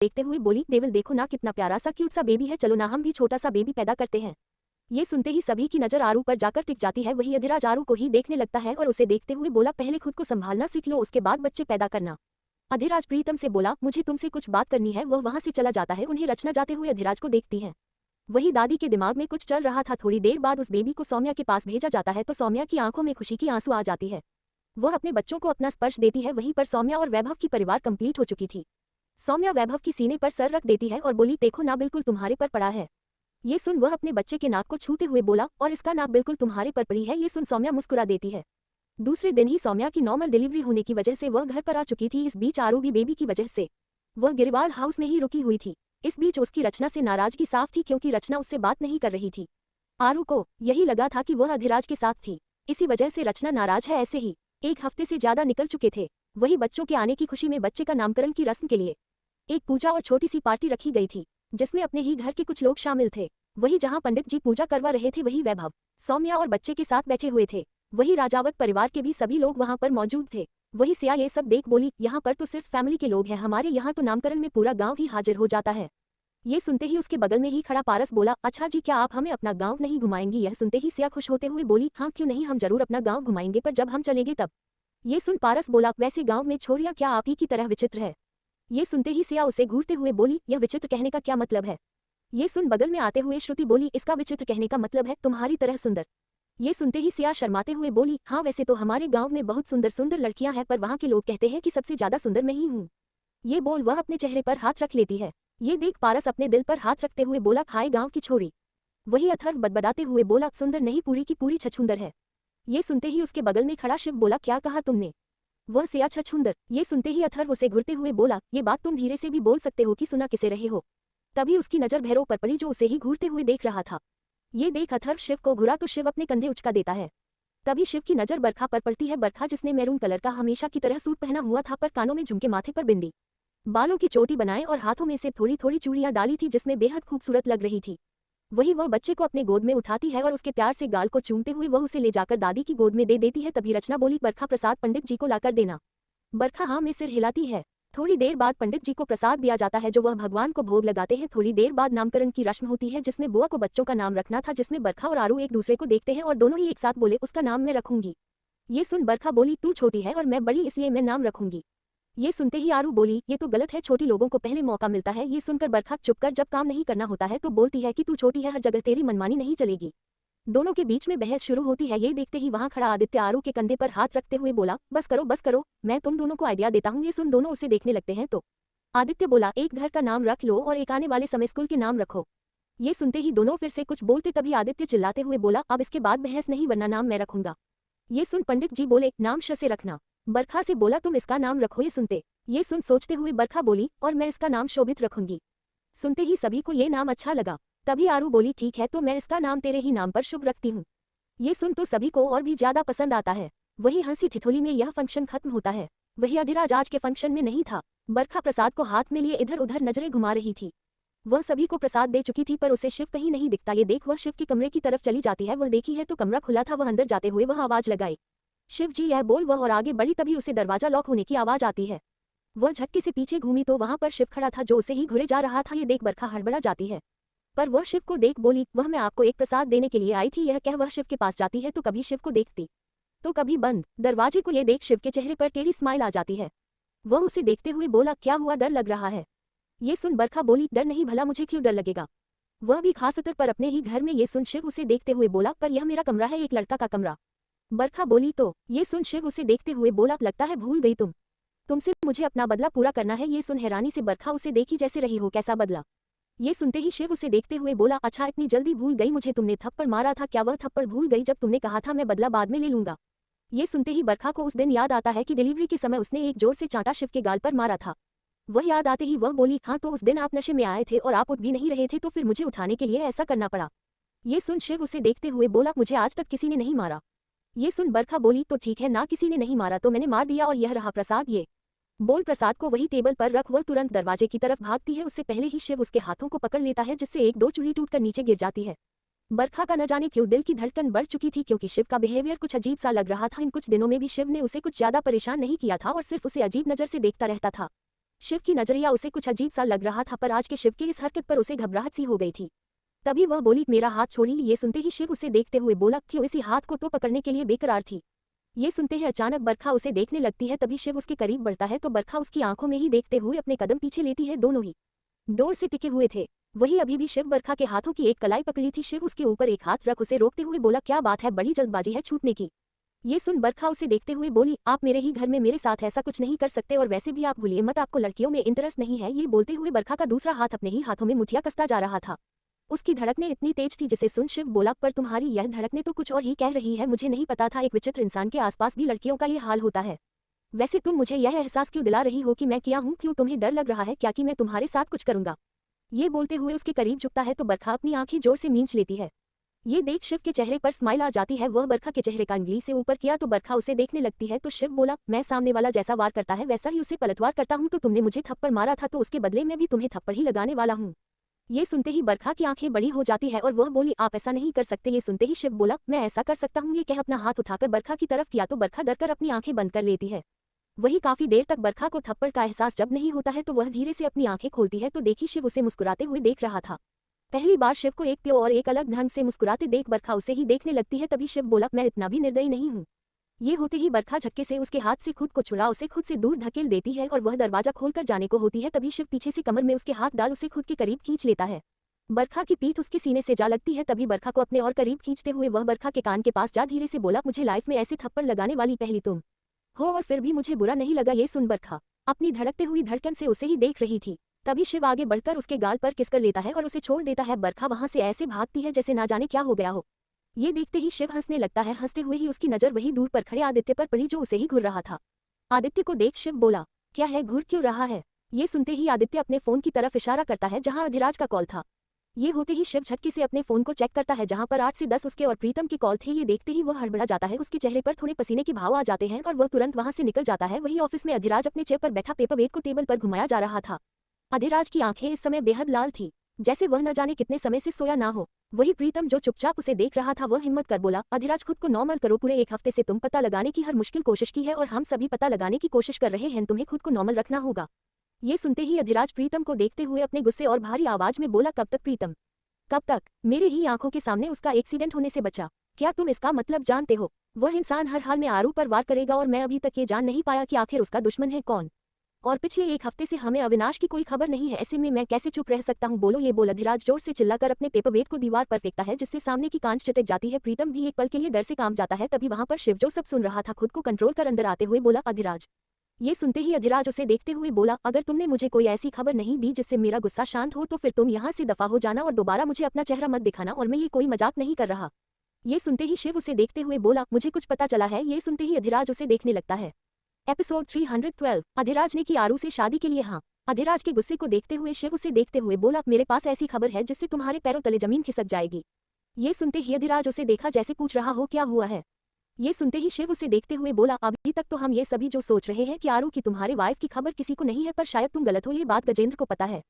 देखते हुए बोली, देवल देखो ना कितना प्यारा सा क्यूट सा बेबी है, चलो ना हम भी छोटा सा बेबी पैदा करते हैं। ये सुनते ही सभी की नजर आरू पर जाकर टिक जाती है। वही अधिराज आरू को ही देखने लगता है और उसे देखते हुए बोला, पहले खुद को संभालना सीख लो, उसके बाद बच्चे पैदा करना। अधिराज प्रीतम से बोला, मुझे तुमसे कुछ बात करनी है। वह वहां से चला जाता है। उन्हें रचना जाते हुए अधिराज को देखती है। वही दादी के दिमाग में कुछ चल रहा था। थोड़ी देर बाद उस बेबी को सौम्या के पास भेजा जाता है तो सौम्या की आंखों में खुशी की आंसू आ जाती है। वह अपने बच्चों को अपना स्पर्श देती है। वहीं पर सौम्या और वैभव की परिवार कंप्लीट हो चुकी थी। सौम्या वैभव की सीने पर सर रख देती है और बोली, देखो ना बिल्कुल तुम्हारे पर पड़ा है। ये सुन वह अपने बच्चे के नाक को छूते हुए बोला, और इसका नाक बिल्कुल तुम्हारे पर पड़ी है। ये सुन सौम्या मुस्कुरा देती है। दूसरे दिन ही सौम्या की नॉर्मल डिलीवरी होने की वजह से वह घर पर आ चुकी थी। इस बीच आरू भी बेबी की वजह से वह गिरवाल हाउस में ही रुकी हुई थी। इस बीच उसकी रचना से नाराजगी साफ थी क्योंकि रचना उससे बात नहीं कर रही थी। आरू को यही लगा था कि वह अधिराज के साथ थी, इसी वजह से रचना नाराज है। ऐसे ही 1 हफ्ते से ज्यादा निकल चुके थे। वही बच्चों के आने की खुशी में बच्चे का नामकरण की रस्म के लिए एक पूजा और छोटी सी पार्टी रखी गई थी, जिसमें अपने ही घर के कुछ लोग शामिल थे। वही जहां पंडित जी पूजा करवा रहे थे वही वैभव, सौम्या और बच्चे के साथ बैठे हुए थे। वही राजावत परिवार के भी सभी लोग वहां पर मौजूद थे। वही सिया ये सब देख बोली, यहाँ पर तो सिर्फ फैमिली के लोग हैं, हमारे यहाँ तो नामकरण में पूरा गाँव ही हाजिर हो जाता है। ये सुनते ही उसके बगल में ही खड़ा पारस बोला, अच्छा जी क्या आप हमें अपना गाँव नहीं घुमाएंगी? यह सुनते ही सिया खुश होते हुए बोली, हाँ क्यों नहीं, हम जरूर अपना गाँव घुमाएंगे, पर जब हम चलेंगे तब। ये सुन पारस बोला, वैसे गाँव में छोरियां क्या आप ही की तरह विचित्र है? ये सुनते ही सिया उसे घूरते हुए बोली, यह विचित्र कहने का क्या मतलब है? ये सुन बगल में आते हुए श्रुति बोली, इसका विचित्र कहने का मतलब है तुम्हारी तरह सुंदर। ये सुनते ही सिया शर्माते हुए बोली, हाँ वैसे तो हमारे गांव में बहुत सुंदर सुंदर लड़कियां हैं, पर वहां के लोग कहते हैं कि सबसे ज्यादा सुंदर मैं ही हूँ। ये बोल वह अपने चेहरे पर हाथ रख लेती है। ये देख पारस अपने दिल पर हाथ रखते हुए बोला, हाय गाँव की छोरी। वही अथर्व बदबदाते हुए बोला, सुंदर नहीं पूरी की पूरी छछूंदर है। ये सुनते ही उसके बगल में खड़ा शिव बोला, क्या कहा तुमने? वह सिया छछूंदर। ये सुनते ही अथर्व उसे घुरते हुए बोला, ये बात तुम धीरे से भी बोल सकते हो कि सुना किसे रहे हो? तभी उसकी नजर भैरव पर पड़ी जो उसे ही घूरते हुए देख रहा था। ये देख अथर्व शिव को घुरा तो शिव अपने कंधे उचका देता है। तभी शिव की नजर बरखा पर पड़ती है। बरखा जिसने मैरून कलर का हमेशा की तरह सूट पहना हुआ था, पर कानों में झुमके, माथे पर बिंदी, बालों की चोटी बनाए और हाथों में से थोड़ी थोड़ी चूड़ियां डाली थी, जिसमें बेहद खूबसूरत लग रही थी। वही वह बच्चे को अपने गोद में उठाती है और उसके प्यार से गाल को चूमते हुए वह उसे ले जाकर दादी की गोद में दे देती है। तभी रचना बोली, बरखा प्रसाद पंडित जी को लाकर देना। बरखा हाँ में सिर हिलाती है। थोड़ी देर बाद पंडित जी को प्रसाद दिया जाता है जो वह भगवान को भोग लगाते हैं। थोड़ी देर बाद नामकरण की रस्म होती है जिसमें बुआ को बच्चों का नाम रखना था, जिसमें बरखा और आरू एक दूसरे को देखते हैं और दोनों ही एक साथ बोले, उसका नाम मैं रखूंगी। ये सुन बरखा बोली, तू छोटी है और मैं बड़ी, इसलिए मैं नाम रखूंगी। ये सुनते ही आरू बोली, ये तो गलत है, छोटी लोगों को पहले मौका मिलता है। ये सुनकर बरखा चुप कर, जब काम नहीं करना होता है तो बोलती है कि तू छोटी है, हर जगह तेरी मनमानी नहीं चलेगी। दोनों के बीच में बहस शुरू होती है। ये देखते ही वहां खड़ा आदित्य आरू के कंधे पर हाथ रखते हुए बोला, बस करो, मैं तुम दोनों को आइडिया देता हूँ। ये सुन दोनों उसे देखने लगते हैं तो आदित्य बोला, एक घर का नाम रख लो और एक आने वाले समय स्कूल के नाम रखो। ये सुनते ही दोनों फिर से कुछ बोलते, तभी आदित्य चिल्लाते हुए बोला, अब इसके बाद बहस नहीं, वरना नाम मैं रखूंगा। ये सुन पंडित जी बोले, नाम श से रखना। बरखा से बोला, तुम इसका नाम रखो। ये सुन सोचते हुए बरखा बोली, और मैं इसका नाम शोभित रखूंगी। सुनते ही सभी को ये नाम अच्छा लगा। तभी आरू बोली, ठीक है तो मैं इसका नाम तेरे ही नाम पर शुभ रखती हूँ। ये सुन तो सभी को और भी ज्यादा पसंद आता है। वही हंसी ठिठोली में यह फंक्शन खत्म होता है। वही अधिराज आज के फंक्शन में नहीं था। बरखा प्रसाद को हाथ में लिए इधर उधर नजरें घुमा रही थी। वह सभी को प्रसाद दे चुकी थी, पर उसे शिव कहीं नहीं दिखता। ये देख वह शिव के कमरे की तरफ चली जाती है। वह देखी है तो कमरा खुला था। वह अंदर जाते हुए वह आवाज लगाई, शिव जी, यह बोल वह और आगे बढ़ी। तभी उसे दरवाजा लॉक होने की आवाज आती है। वह झटके से पीछे घूमी तो वहां पर शिव खड़ा था जो उसे ही घुरे जा रहा था। ये देख बरखा हड़बड़ा जाती है, पर वह शिव को देख बोली, वह मैं आपको एक प्रसाद देने के लिए आई थी। यह कह वह शिव के पास जाती है तो कभी शिव को देखती तो कभी बंद दरवाजे को। ये देख शिव के चेहरे पर टेढ़ी स्माइल आ जाती है। वह उसे देखते हुए बोला, क्या हुआ, डर लग रहा है? ये सुन बरखा बोली, डर नहीं, भला मुझे क्यों डर लगेगा, वह भी खासतर पर अपने ही घर में। ये सुन शिव उसे देखते हुए बोला, पर यह मेरा कमरा है, एक लड़का का कमरा। बरखा बोली तो। ये सुन शिव उसे देखते हुए बोला, लगता है भूल गई तुमसे मुझे अपना बदला पूरा करना है। ये सुन हैरानी से बरखा उसे देखी जैसे रही हो, कैसा बदला? ये सुनते ही शिव उसे देखते हुए बोला, अच्छा इतनी जल्दी भूल गई मुझे? तुमने थप्पड़ मारा था, क्या वह थप्पड़ भूल गई जब तुमने कहा था मैं बदला बाद में ले लूंगा? ये सुनते ही बरखा को उस दिन याद आता है कि डिलीवरी के समय उसने एक जोर से चांटा शिव के गाल पर मारा था। वह याद आते ही वह बोली, हाँ तो उस दिन आप नशे में आए थे और आप उठ भी नहीं रहे थे, तो फिर मुझे उठाने के लिए ऐसा करना पड़ा। ये सुन शिव उसे देखते हुए बोला, मुझे आज तक किसी ने नहीं मारा। ये सुन बरखा बोली, तो ठीक है ना, किसी ने नहीं मारा तो मैंने मार दिया, और यह रहा प्रसाद। ये बोल प्रसाद को वही टेबल पर रख वह तुरंत दरवाजे की तरफ भागती है। उससे पहले ही शिव उसके हाथों को पकड़ लेता है, जिससे एक दो चूड़ी टूटकर नीचे गिर जाती है। बरखा का न जाने क्यों दिल की धड़कन बढ़ चुकी थी, क्योंकि शिव का बिहेवियर कुछ अजीब सा लग रहा था। इन कुछ दिनों में भी शिव ने उसे कुछ ज्यादा परेशान नहीं किया था और सिर्फ उसे अजीब नजर से देखता रहता था। शिव की नजरिया उसे कुछ अजीब सा लग रहा था, पर आज के शिव की इस हरकत पर उसे घबराहट सी हो गई थी। तभी वह बोली, मेरा हाथ छोड़ी। ये सुनते ही शिव उसे देखते हुए बोला, क्यों? इसी हाथ को तो पकड़ने के लिए बेकरार थी। ये सुनते ही अचानक बरखा उसे देखने लगती है। तभी शिव उसके करीब बढ़ता है तो बरखा उसकी आंखों में ही देखते हुए अपने कदम पीछे लेती है। दोनों ही दौड़ से टिके हुए थे। वही अभी भी शिव बरखा के हाथों की एक कलाई पकड़ी थी। शिव उसके ऊपर एक हाथ रख उसे रोकते हुए बोला, क्या बात है, बड़ी जल्दबाजी है छूटने की। ये सुन बरखा उसे देखते हुए बोली, आप मेरे ही घर में मेरे साथ ऐसा कुछ नहीं कर सकते, और वैसे भी आप भूलिए मत, आपको लड़कियों में इंटरेस्ट नहीं है। ये बोलते हुए बरखा का दूसरा हाथ अपने ही हाथों में मुठिया कसता जा रहा था। उसकी धड़कनें इतनी तेज थी जिसे सुन शिव बोला, पर तुम्हारी यह धड़कनें तो कुछ और ही कह रही है। मुझे नहीं पता था एक विचित्र इंसान के आसपास भी लड़कियों का ये हाल होता है। वैसे तुम मुझे यह एहसास क्यों दिला रही हो कि मैं किया हूँ? क्यों तुम्हें डर लग रहा है क्या कि मैं तुम्हारे साथ कुछ करूंगा? ये बोलते हुए उसके करीब झुकता है तो बरखा अपनी आंखें जोर से मींच लेती है। ये देख शिव के चेहरे पर स्माइल आ जाती है। वह बरखा के चेहरे का अंगुली से ऊपर किया तो बरखा उसे देखने लगती है। तो शिव बोला, मैं सामने वाला जैसा वार करता है वैसा ही उसे पलटवार करता हूँ। तो तुमने मुझे थप्पड़ मारा था तो उसके बदले में भी तुम्हें थप्पड़ ही लगाने वाला हूँ। ये सुनते ही बरखा की आंखें बड़ी हो जाती है और वह बोली, आप ऐसा नहीं कर सकते। ये सुनते ही शिव बोला, मैं ऐसा कर सकता हूँ। ये कह अपना हाथ उठाकर बरखा की तरफ किया तो बरखा डरकर अपनी आंखें बंद कर लेती है। वही काफी देर तक बरखा को थप्पड़ का एहसास जब नहीं होता है तो वह धीरे से अपनी आंखें खोलती है तो देखी शिव उसे मुस्कुराते हुए देख रहा था। पहली बार शिव को एक प्योर और एक अलग ढंग से मुस्कुराते देख बरखा उसे ही देखने लगती है। तभी शिव बोला, मैं इतना भी निर्दयी नहीं हूँ। ये होते ही बरखा झटके से उसके हाथ से खुद को छुड़ा उसे खुद से दूर धकेल देती है और वह दरवाजा खोलकर जाने को होती है। तभी शिव पीछे से कमर में उसके हाथ डाल उसे खुद के करीब खींच लेता है। बरखा की पीठ उसके सीने से जा लगती है। तभी बरखा को अपने और करीब खींचते हुए वह बरखा के कान के पास जा धीरे से बोला, मुझे लाइफ में ऐसे थप्पड़ लगाने वाली पहली तुम हो और फिर भी मुझे बुरा नहीं लगा। ये सुन बरखा अपनी धड़कते हुई धड़कन से उसे ही देख रही थी। तभी शिव आगे बढ़कर उसके गाल पर किस कर लेता है और उसे छोड़ देता है। बरखा वहां से ऐसे भागती है जैसे ना जाने क्या हो गया हो। ये देखते ही शिव हंसने लगता है। हंसते हुए ही उसकी नजर वही दूर पर खड़े आदित्य पर पड़ी जो उसे ही घूर रहा था। आदित्य को देख शिव बोला, क्या है, घूर क्यों रहा है? ये सुनते ही आदित्य अपने फोन की तरफ इशारा करता है जहां अधिराज का कॉल था। ये होते ही शिव झटके से अपने फोन को चेक करता है जहां पर 8 से 10 उसके और प्रीतम की कॉल थे। ये देखते ही वह हड़बड़ा जाता है। उसके चेहरे पर थोड़े पसीने के भाव आ जाते हैं और वह तुरंत वहां से निकल जाता है। वही ऑफिस में अधिराज अपने चेयर पर बैठा पेपर को टेबल पर घुमाया जा रहा था। अधिराज की आंखें इस समय बेहद लाल थी, जैसे वह न जाने कितने समय से सोया ना हो। वही प्रीतम जो चुपचाप उसे देख रहा था वह हिम्मत कर बोला, अधिराज खुद को नॉर्मल करो। पूरे एक हफ्ते से तुम पता लगाने की हर मुश्किल कोशिश की है और हम सभी पता लगाने की कोशिश कर रहे हैं। तुम्हें खुद को नॉर्मल रखना होगा। ये सुनते ही अधिराज प्रीतम को देखते हुए अपने गुस्से और भारी आवाज में बोला, कब तक प्रीतम, कब तक? मेरे ही आंखों के सामने उसका एक्सीडेंट होने से बचा। क्या तुम इसका मतलब जानते हो? वह इंसान हर हाल में आरू पर वार करेगा और मैं अभी तक ये जान नहीं पाया कि आखिर उसका दुश्मन है कौन। और पिछले एक हफ्ते से हमें अविनाश की कोई खबर नहीं है। ऐसे में मैं कैसे चुप रह सकता हूँ? बोलो। ये बोल अधिराज जोर से चिल्लाकर अपने पेपर को दीवार पर फेंकता है जिससे सामने की कांच चटक जाती है। प्रीतम भी एक पल के लिए डर से कांप जाता है। तभी वहां पर शिव जो सब सुन रहा था खुद को कंट्रोल कर अंदर आते हुए बोला, अधिराज। ये सुनते ही अधिराज उसे देखते हुए बोला, अगर तुमने मुझे कोई ऐसी खबर नहीं दी जिससे मेरा गुस्सा शांत हो तो फिर तुम यहाँ से दफा हो जाना और दोबारा मुझे अपना चेहरा मत दिखाना, और मैं ये कोई मजाक नहीं कर रहा। ये सुनते ही शिव उसे देखते हुए बोला, मुझे कुछ पता चला है। ये सुनते ही अधिराज उसे देखने लगता है। एपिसोड 312, अधिराज ने की आरू से शादी के लिए हाँ। अधिराज के गुस्से को देखते हुए शिव उसे देखते हुए बोला, मेरे पास ऐसी खबर है जिससे तुम्हारे पैरों तले जमीन खिसक जाएगी। ये सुनते ही अधिराज उसे देखा जैसे पूछ रहा हो क्या हुआ है। ये सुनते ही शिव उसे देखते हुए बोला, अभी तक तो हम ये सभी जो सोच रहे हैं कि आरू की तुम्हारे वाइफ की खबर किसी को नहीं है, पर शायद तुम गलत हो। ये बात गजेंद्र को पता है।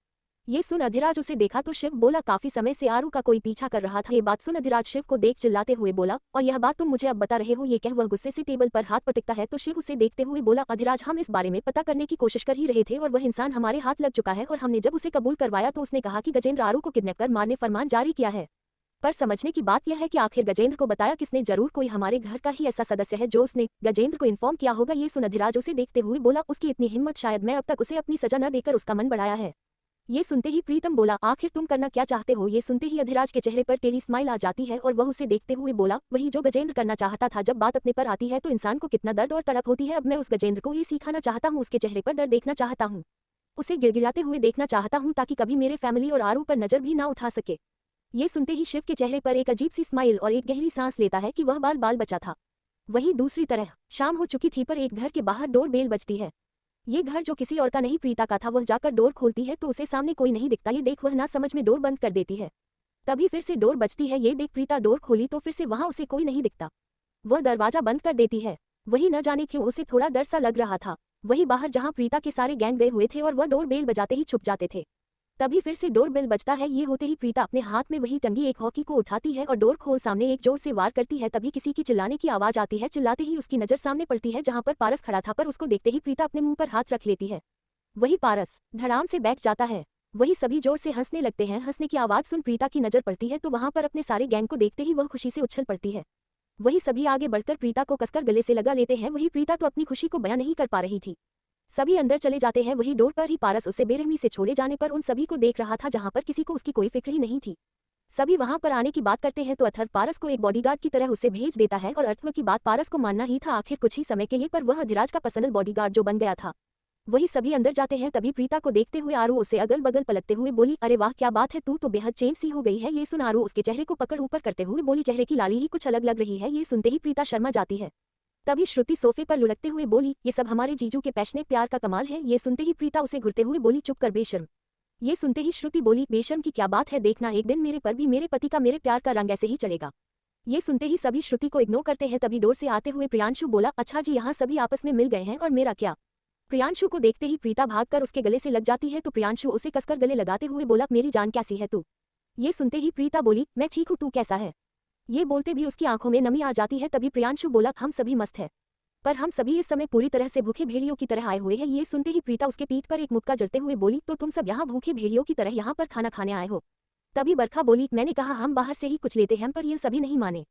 ये सुन अधिराज उसे देखा तो शिव बोला, काफी समय से आरू का कोई पीछा कर रहा था। ये बात सुन अधिराज शिव को देख चिल्लाते हुए बोला, और यह बात तुम मुझे अब बता रहे हो? ये कह वह गुस्से से टेबल पर हाथ पटकता है तो शिव उसे देखते हुए बोला, अधिराज हम इस बारे में पता करने की कोशिश कर ही रहे थे और वह इंसान हमारे हाथ लग चुका है, और हमने जब उसे कबूल करवाया तो उसने कहा कि गजेंद्र आरू को किडनैप कर मारने फरमान जारी किया है। पर समझने की बात यह है कि आखिर गजेंद्र को बताया किसने? जरूर कोई हमारे घर का ही ऐसा सदस्य है जो उसने गजेंद्र को इन्फॉर्म किया होगा। ये सुन अधिराज उसे देखते हुए बोला, उसकी इतनी हिम्मत, शायद मैं अब तक उसे अपनी सजा न देकर उसका मन बढ़ाया है। ये सुनते ही प्रीतम बोला, आखिर तुम करना क्या चाहते हो? ये सुनते ही अधिराज के चेहरे पर टेढ़ी स्माइल आ जाती है और वह उसे देखते हुए बोला, वही जो गजेंद्र करना चाहता था। जब बात अपने पर आती है तो इंसान को कितना दर्द और तड़प होती है। अब मैं उस गजेंद्र को ये सिखाना चाहता हूँ, उसके चेहरे पर दर्द देखना चाहता हूँ, उसे गिड़गिड़ाते हुए देखना चाहता हूँ ताकि कभी मेरे फैमिली और आरू पर नजर भी ना उठा सके। ये सुनते ही शिव के चेहरे पर एक अजीब सी स्माइल और एक गहरी सांस लेता है कि वह बाल बाल बचा था। वहीं दूसरी तरफ शाम हो चुकी थी पर एक घर के बाहर डोर बेल बजती है। ये घर जो किसी और का नहीं प्रीता का था। वह जाकर डोर खोलती है तो उसे सामने कोई नहीं दिखता। ये देख वह ना समझ में डोर बंद कर देती है। तभी फिर से डोर बजती है। ये देख प्रीता डोर खोली तो फिर से वहां उसे कोई नहीं दिखता। वह दरवाजा बंद कर देती है। वही न जाने क्यों उसे थोड़ा डर सा लग रहा था। वही बाहर जहां प्रीता के सारे गैंग गए हुए थे और वह डोर बेल बजाते ही छुप जाते थे। तभी फिर से डोर बेल बजता है। ये होते ही प्रीता अपने हाथ में वही टंगी एक हॉकी को उठाती है और डोर खोल सामने एक जोर से वार करती है। तभी किसी की चिल्लाने की आवाज आती है। चिल्लाते ही उसकी नजर सामने पड़ती है जहां पर पारस खड़ा था, पर उसको देखते ही प्रीता अपने मुंह पर हाथ रख लेती है। वही पारस धड़ाम से बैठ जाता है। वही सभी जोर से हंसने लगते हैं। हंसने की आवाज सुन प्रीता की नजर पड़ती है तो वहां पर अपने सारे गैंग को देखते ही वह खुशी से उछल पड़ती है। वही सभी आगे बढ़कर प्रीता को कसकर गले से लगा लेते हैं। वही प्रीता तो अपनी खुशी को बयां नहीं कर पा रही थी। सभी अंदर चले जाते हैं। वही डोर पर ही पारस उसे बेरहमी से छोड़े जाने पर उन सभी को देख रहा था जहां पर किसी को उसकी कोई फिक्र ही नहीं थी। सभी वहां पर आने की बात करते हैं तो अथर्व पारस को एक बॉडीगार्ड की तरह उसे भेज देता है और अथर्व की बात पारस को मानना ही था आखिर कुछ ही समय के लिए, पर वह अधिराज का पसंद बॉडीगार्ड जो बन गया था। वही सभी अंदर जाते हैं। तभी प्रीता को देखते हुए आरू उसे अगल बगल पलटते हुए बोली, अरे वाह क्या बात है, तू तो बेहद चेंज सी हो गई है। ये सुन आरू उसके चेहरे को पकड़ ऊपर करते हुए बोली, चेहरे की लाली ही कुछ अलग लग रही है। ये सुनते ही प्रीता शर्मा जाती है। तभी श्रुति सोफे पर लुढ़कते हुए बोली, ये सब हमारे जीजू के पैशनेट प्यार का कमाल है। ये सुनते ही प्रीता उसे घुरते हुए बोली, चुप कर बेशर्म। ये सुनते ही श्रुति बोली, बेशर्म की क्या बात है, देखना एक दिन मेरे पर भी मेरे पति का मेरे प्यार का रंग ऐसे ही चढ़ेगा। ये सुनते ही सभी श्रुति को इग्नोर करते हैं। तभी डोर से आते हुए प्रियांशु बोला, अच्छा जी यहाँ सभी आपस में मिल गए हैं और मेरा क्या। प्रियांशु को देखते ही प्रीता भागकर उसके गले से लग जाती है तो प्रियांशु उसे कसकर गले लगाते हुए बोला, मेरी जान कैसी है तू। ये सुनते ही प्रीता बोली, मैं ठीक हूँ, तू कैसा है। ये बोलते भी उसकी आंखों में नमी आ जाती है। तभी प्रियांशु बोला, हम सभी मस्त है, पर हम सभी इस समय पूरी तरह से भूखे भेड़ियों की तरह आए हुए हैं। ये सुनते ही प्रीता उसके पीठ पर एक मुक्का जड़ते हुए बोली, तो तुम सब यहाँ भूखे भेड़ियों की तरह यहाँ पर खाना खाने आए हो। तभी बरखा बोली, मैंने कहा हम बाहर से ही कुछ लेते हैं, पर ये सभी नहीं माने।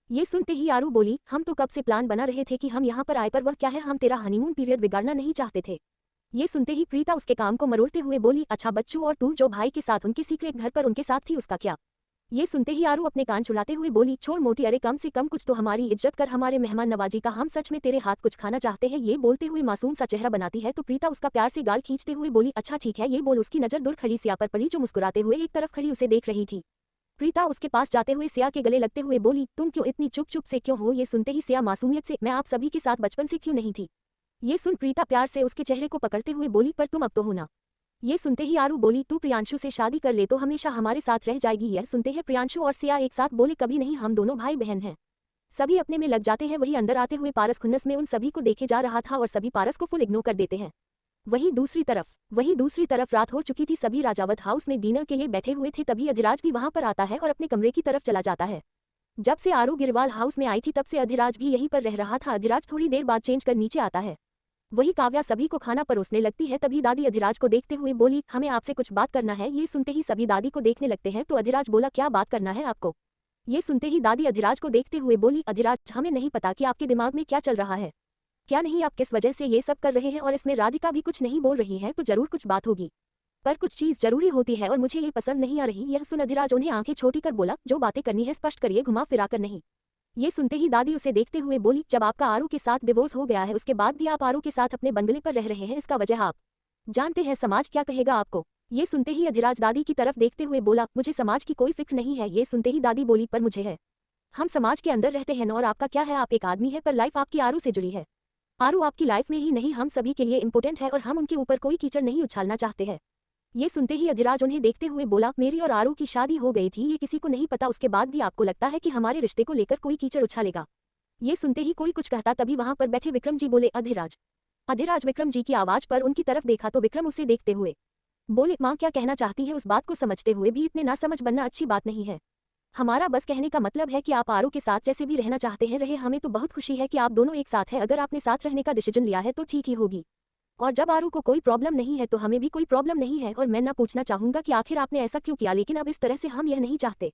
ये सुनते ही आरू बोली, हम तो कब से प्लान बना रहे थे कि हम यहाँ पर आए, पर वह क्या है, हम तेरा हनीमून पीरियड बिगाड़ना नहीं चाहते थे। ये सुनते ही प्रीता उसके काम को मरोड़ते हुए बोली, अच्छा बच्चू, और तू जो भाई के साथ उनके सीक्रेट घर पर उनके साथ थी उसका क्या। ये सुनते ही आरू अपने कान छुड़ाते हुए बोली, छोड़ मोटी, अरे कम से कम कुछ तो हमारी इज्जत कर, हमारे मेहमान नवाजी का, हम सच में तेरे हाथ कुछ खाना चाहते हैं। ये बोलते हुए मासूम सा चेहरा बनाती है तो प्रीता उसका प्यार से गाल खींचते हुए बोली, अच्छा ठीक है। ये बोल उसकी नजर दूर खड़ी सिया पर पड़ी जो मुस्कुराते हुए एक तरफ खड़ी उसे देख रही थी। प्रीता उसके पास जाते हुए सिया के गले लगते हुए बोली, तुम क्यों इतनी चुप चुप से क्यों हो। ये सुनते ही सिया मासूमियत से, मैं आप सभी के साथ बचपन से क्यों नहीं थी। ये सुन प्रीता प्यार से उसके चेहरे को पकड़ते हुए बोली, पर तुम अब तो हो ना। ये सुनते ही आरू बोली, तू प्रियांशु से शादी कर ले तो हमेशा हमारे साथ रह जाएगी। यह सुनते हैं प्रियांशु और सिया एक साथ बोले, कभी नहीं, हम दोनों भाई बहन हैं। सभी अपने में लग जाते हैं। वही अंदर आते हुए पारस खुन्नस में उन सभी को देखे जा रहा था और सभी पारस को फुल इग्नोर कर देते हैं। वहीं दूसरी तरफ रात हो चुकी थी। सभी राजावत हाउस में डिनर के लिए बैठे हुए थे। तभी अधिराज भी वहां पर आता है और अपने कमरे की तरफ चला जाता है। जब से आरू गिरवाल हाउस में आई थी तब से अधिराज भी यहीं पर रह रहा था। अधिराज थोड़ी देर बाद चेंज कर नीचे आता है। वही काव्या सभी को खाना परोसने लगती है। तभी दादी अधिराज को देखते हुए बोली, हमें आपसे कुछ बात करना है। ये सुनते ही सभी दादी को देखने लगते हैं तो अधिराज बोला, क्या बात करना है आपको। ये सुनते ही दादी अधिराज को देखते हुए बोली, अधिराज, हमें नहीं पता कि आपके दिमाग में क्या चल रहा है, क्या नहीं, आप किस वजह से ये सब कर रहे हैं, और इसमें राधिका भी कुछ नहीं बोल रही है तो जरूर कुछ बात होगी, पर कुछ चीज जरूरी होती है और मुझे ये पसंद नहीं आ रही। यह सुन अधिराज उन्हें आंखें छोटी कर बोला, जो बातें करनी है स्पष्ट करिए, घुमा फिरा कर नहीं। ये सुनते ही दादी उसे देखते हुए बोली, जब आपका आरू के साथ डिवोर्स हो गया है उसके बाद भी आप आरू के साथ अपने बंगले पर रह रहे हैं, इसका वजह आप जानते हैं, समाज क्या कहेगा आपको। ये सुनते ही अधिराज दादी की तरफ देखते हुए बोला, मुझे समाज की कोई फिक्र नहीं है। ये सुनते ही दादी बोली, पर मुझे है, हम समाज के अंदर रहते हैं और आपका क्या है, आप एक आदमी है, पर लाइफ आपकी आरू से जुड़ी है। आरू आपकी लाइफ में ही नहीं, हम सभी के लिए इंपॉर्टेंट है और हम उनके ऊपर कोई कीचड़ नहीं उछालना चाहते हैं। ये सुनते ही अधिराज उन्हें देखते हुए बोला, मेरी और आरू की शादी हो गई थी, ये किसी को नहीं पता, उसके बाद भी आपको लगता है कि हमारे रिश्ते को लेकर कोई कीचड़ उछालेगा। ये सुनते ही कोई कुछ कहता तभी वहां पर बैठे विक्रम जी बोले, अधिराज विक्रम जी की आवाज पर उनकी तरफ देखा तो विक्रम उसे देखते हुए बोले, माँ क्या कहना चाहती है, उस बात को समझते हुए भी इतने ना समझ बनना अच्छी बात नहीं है। हमारा बस कहने का मतलब है कि आप आरू के साथ जैसे भी रहना चाहते हैं रहे, हमें तो बहुत खुशी है कि आप दोनों एक साथ हैं। अगर आपने साथ रहने का डिसीजन लिया है तो ठीक ही होगी, और जब आरू को कोई प्रॉब्लम नहीं है तो हमें भी कोई प्रॉब्लम नहीं है, और मैं ना पूछना चाहूंगा कि आखिर आपने ऐसा क्यों किया, लेकिन अब इस तरह से हम यह नहीं चाहते।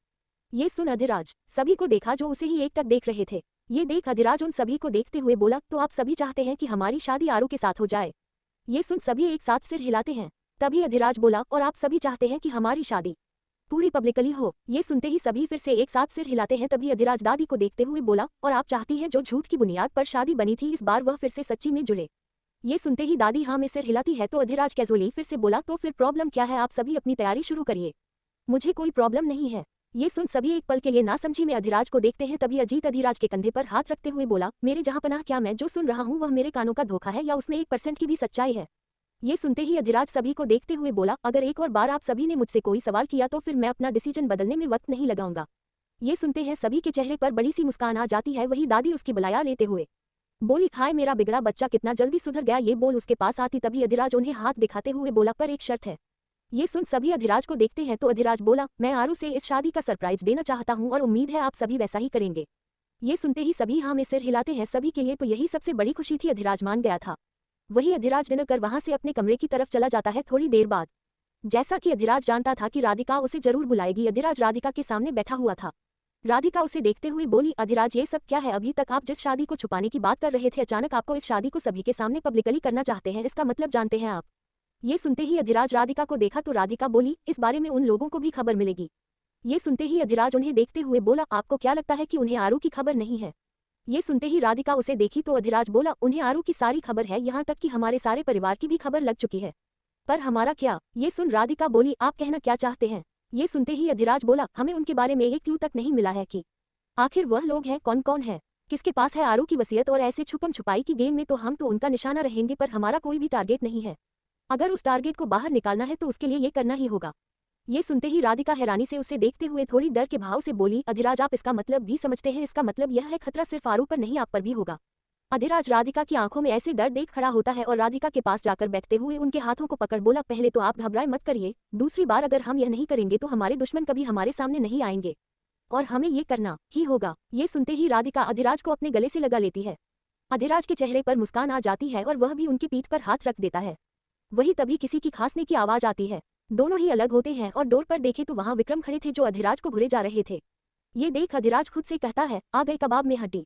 ये सुन अधिराज सभी को देखा जो उसे ही एकटक देख रहे थे। ये देख अधिराज उन सभी को देखते हुए बोला, तो आप सभी चाहते हैं कि हमारी शादी आरू के साथ हो जाए। ये सुन सभी एक साथ सिर हिलाते हैं। तभी अधिराज बोला, और आप सभी चाहते हैं कि हमारी शादी पूरी पब्लिकली हो। ये सुनते ही सभी फिर से एक साथ सिर हिलाते हैं। तभी अधिराज दादी को देखते हुए बोला, और आप चाहती हैं जो झूठ की बुनियाद पर शादी बनी थी इस बार वह फिर से सच्ची में जुड़े। ये सुनते ही दादी हाँ में सिर हिलाती है तो अधिराज कैजुअली फिर से बोला, तो फिर प्रॉब्लम क्या है, आप सभी अपनी तैयारी शुरू करिए, मुझे कोई प्रॉब्लम नहीं है। ये सुन सभी एक पल के लिए नासमझी में अधिराज को देखते हैं। तभी अजीत अधिराज के कंधे पर हाथ रखते हुए बोला, मेरे जहांपनाह, क्या मैं जो सुन रहा हूँ वह मेरे कानों का धोखा है या उसमें 1% की भी सच्चाई है। ये सुनते ही अधिराज सभी को देखते हुए बोला, अगर एक और बार आप सभी ने मुझसे कोई सवाल किया तो फिर मैं अपना डिसीजन बदलने में वक्त नहीं लगाऊंगा। ये सुनते हैं सभी के चेहरे पर बड़ी सी मुस्कान आ जाती है। वही दादी उसकी बलाया लेते हुए बोली, हाय मेरा बिगड़ा बच्चा कितना जल्दी सुधर गया। ये बोल उसके पास आती तभी अधिराज उन्हें हाथ दिखाते हुए बोला, पर एक शर्त है। ये सुन सभी अधिराज को देखते हैं तो अधिराज बोला, मैं आरू से इस शादी का सरप्राइज देना चाहता हूँ और उम्मीद है आप सभी वैसा ही करेंगे। ये सुनते ही सभी हाँ में सिर हिलाते हैं। सभी के लिए तो यही सबसे बड़ी खुशी थी, अधिराज मान गया था। वही अधिराज डिनर कर वहां से अपने कमरे की तरफ चला जाता है थोड़ी देर बाद। जैसा कि अधिराज जानता था कि राधिका उसे जरूर बुलाएगी, अधिराज राधिका के सामने बैठा हुआ था। राधिका उसे देखते हुए बोली, अधिराज ये सब क्या है? अभी तक आप जिस शादी को छुपाने की बात कर रहे थे, अचानक आपको इस शादी को सभी के सामने पब्लिकली करना चाहते हैं, इसका मतलब जानते हैं आप? ये सुनते ही अधिराज राधिका को देखा तो राधिका बोली, इस बारे में उन लोगों को भी खबर मिलेगी। ये सुनते ही अधिराज उन्हें देखते हुए बोला, आपको क्या लगता है कि उन्हें आरू की खबर नहीं है? ये सुनते ही राधिका उसे देखी तो अधिराज बोला, उन्हें आरू की सारी खबर है, यहाँ तक कि हमारे सारे परिवार की भी खबर लग चुकी है। पर हमारा क्या? ये सुन राधिका बोली, आप कहना क्या चाहते हैं? ये सुनते ही अधिराज बोला, हमें उनके बारे में एक क्लू तक नहीं मिला है कि आखिर वह लोग हैं कौन कौन है, किसके पास है आरू की वसीयत, और ऐसे छुपम छुपाई की गेम में तो हम तो उनका निशाना रहेंगे, पर हमारा कोई भी टारगेट नहीं है। अगर उस टारगेट को बाहर निकालना है तो उसके लिए ये करना ही होगा। ये सुनते ही राधिका हैरानी से उसे देखते हुए थोड़ी डर के भाव से बोली, अधिराज आप इसका मतलब भी समझते हैं? इसका मतलब यह है खतरा सिर्फ आरू पर नहीं आप पर भी होगा। अधिराज राधिका की आंखों में ऐसे डर देख खड़ा होता है और राधिका के पास जाकर बैठते हुए उनके हाथों को पकड़ बोला, पहले तो आप घबराए मत करिए, दूसरी बार अगर हम यह नहीं करेंगे तो हमारे दुश्मन कभी हमारे सामने नहीं आएंगे और हमें ये करना ही होगा। ये सुनते ही राधिका अधिराज को अपने गले से लगा लेती है। अधिराज के चेहरे पर मुस्कान आ जाती है और वह भी उनकी पीठ पर हाथ रख देता है। वही तभी किसी की खांसने की आवाज आती है। दोनों ही अलग होते हैं और डोर पर देखे तो वहां विक्रम खड़े थे जो अधिराज को घुरे जा रहे थे। ये देख अधिराज खुद से कहता है, आ गए कबाब में हड्डी।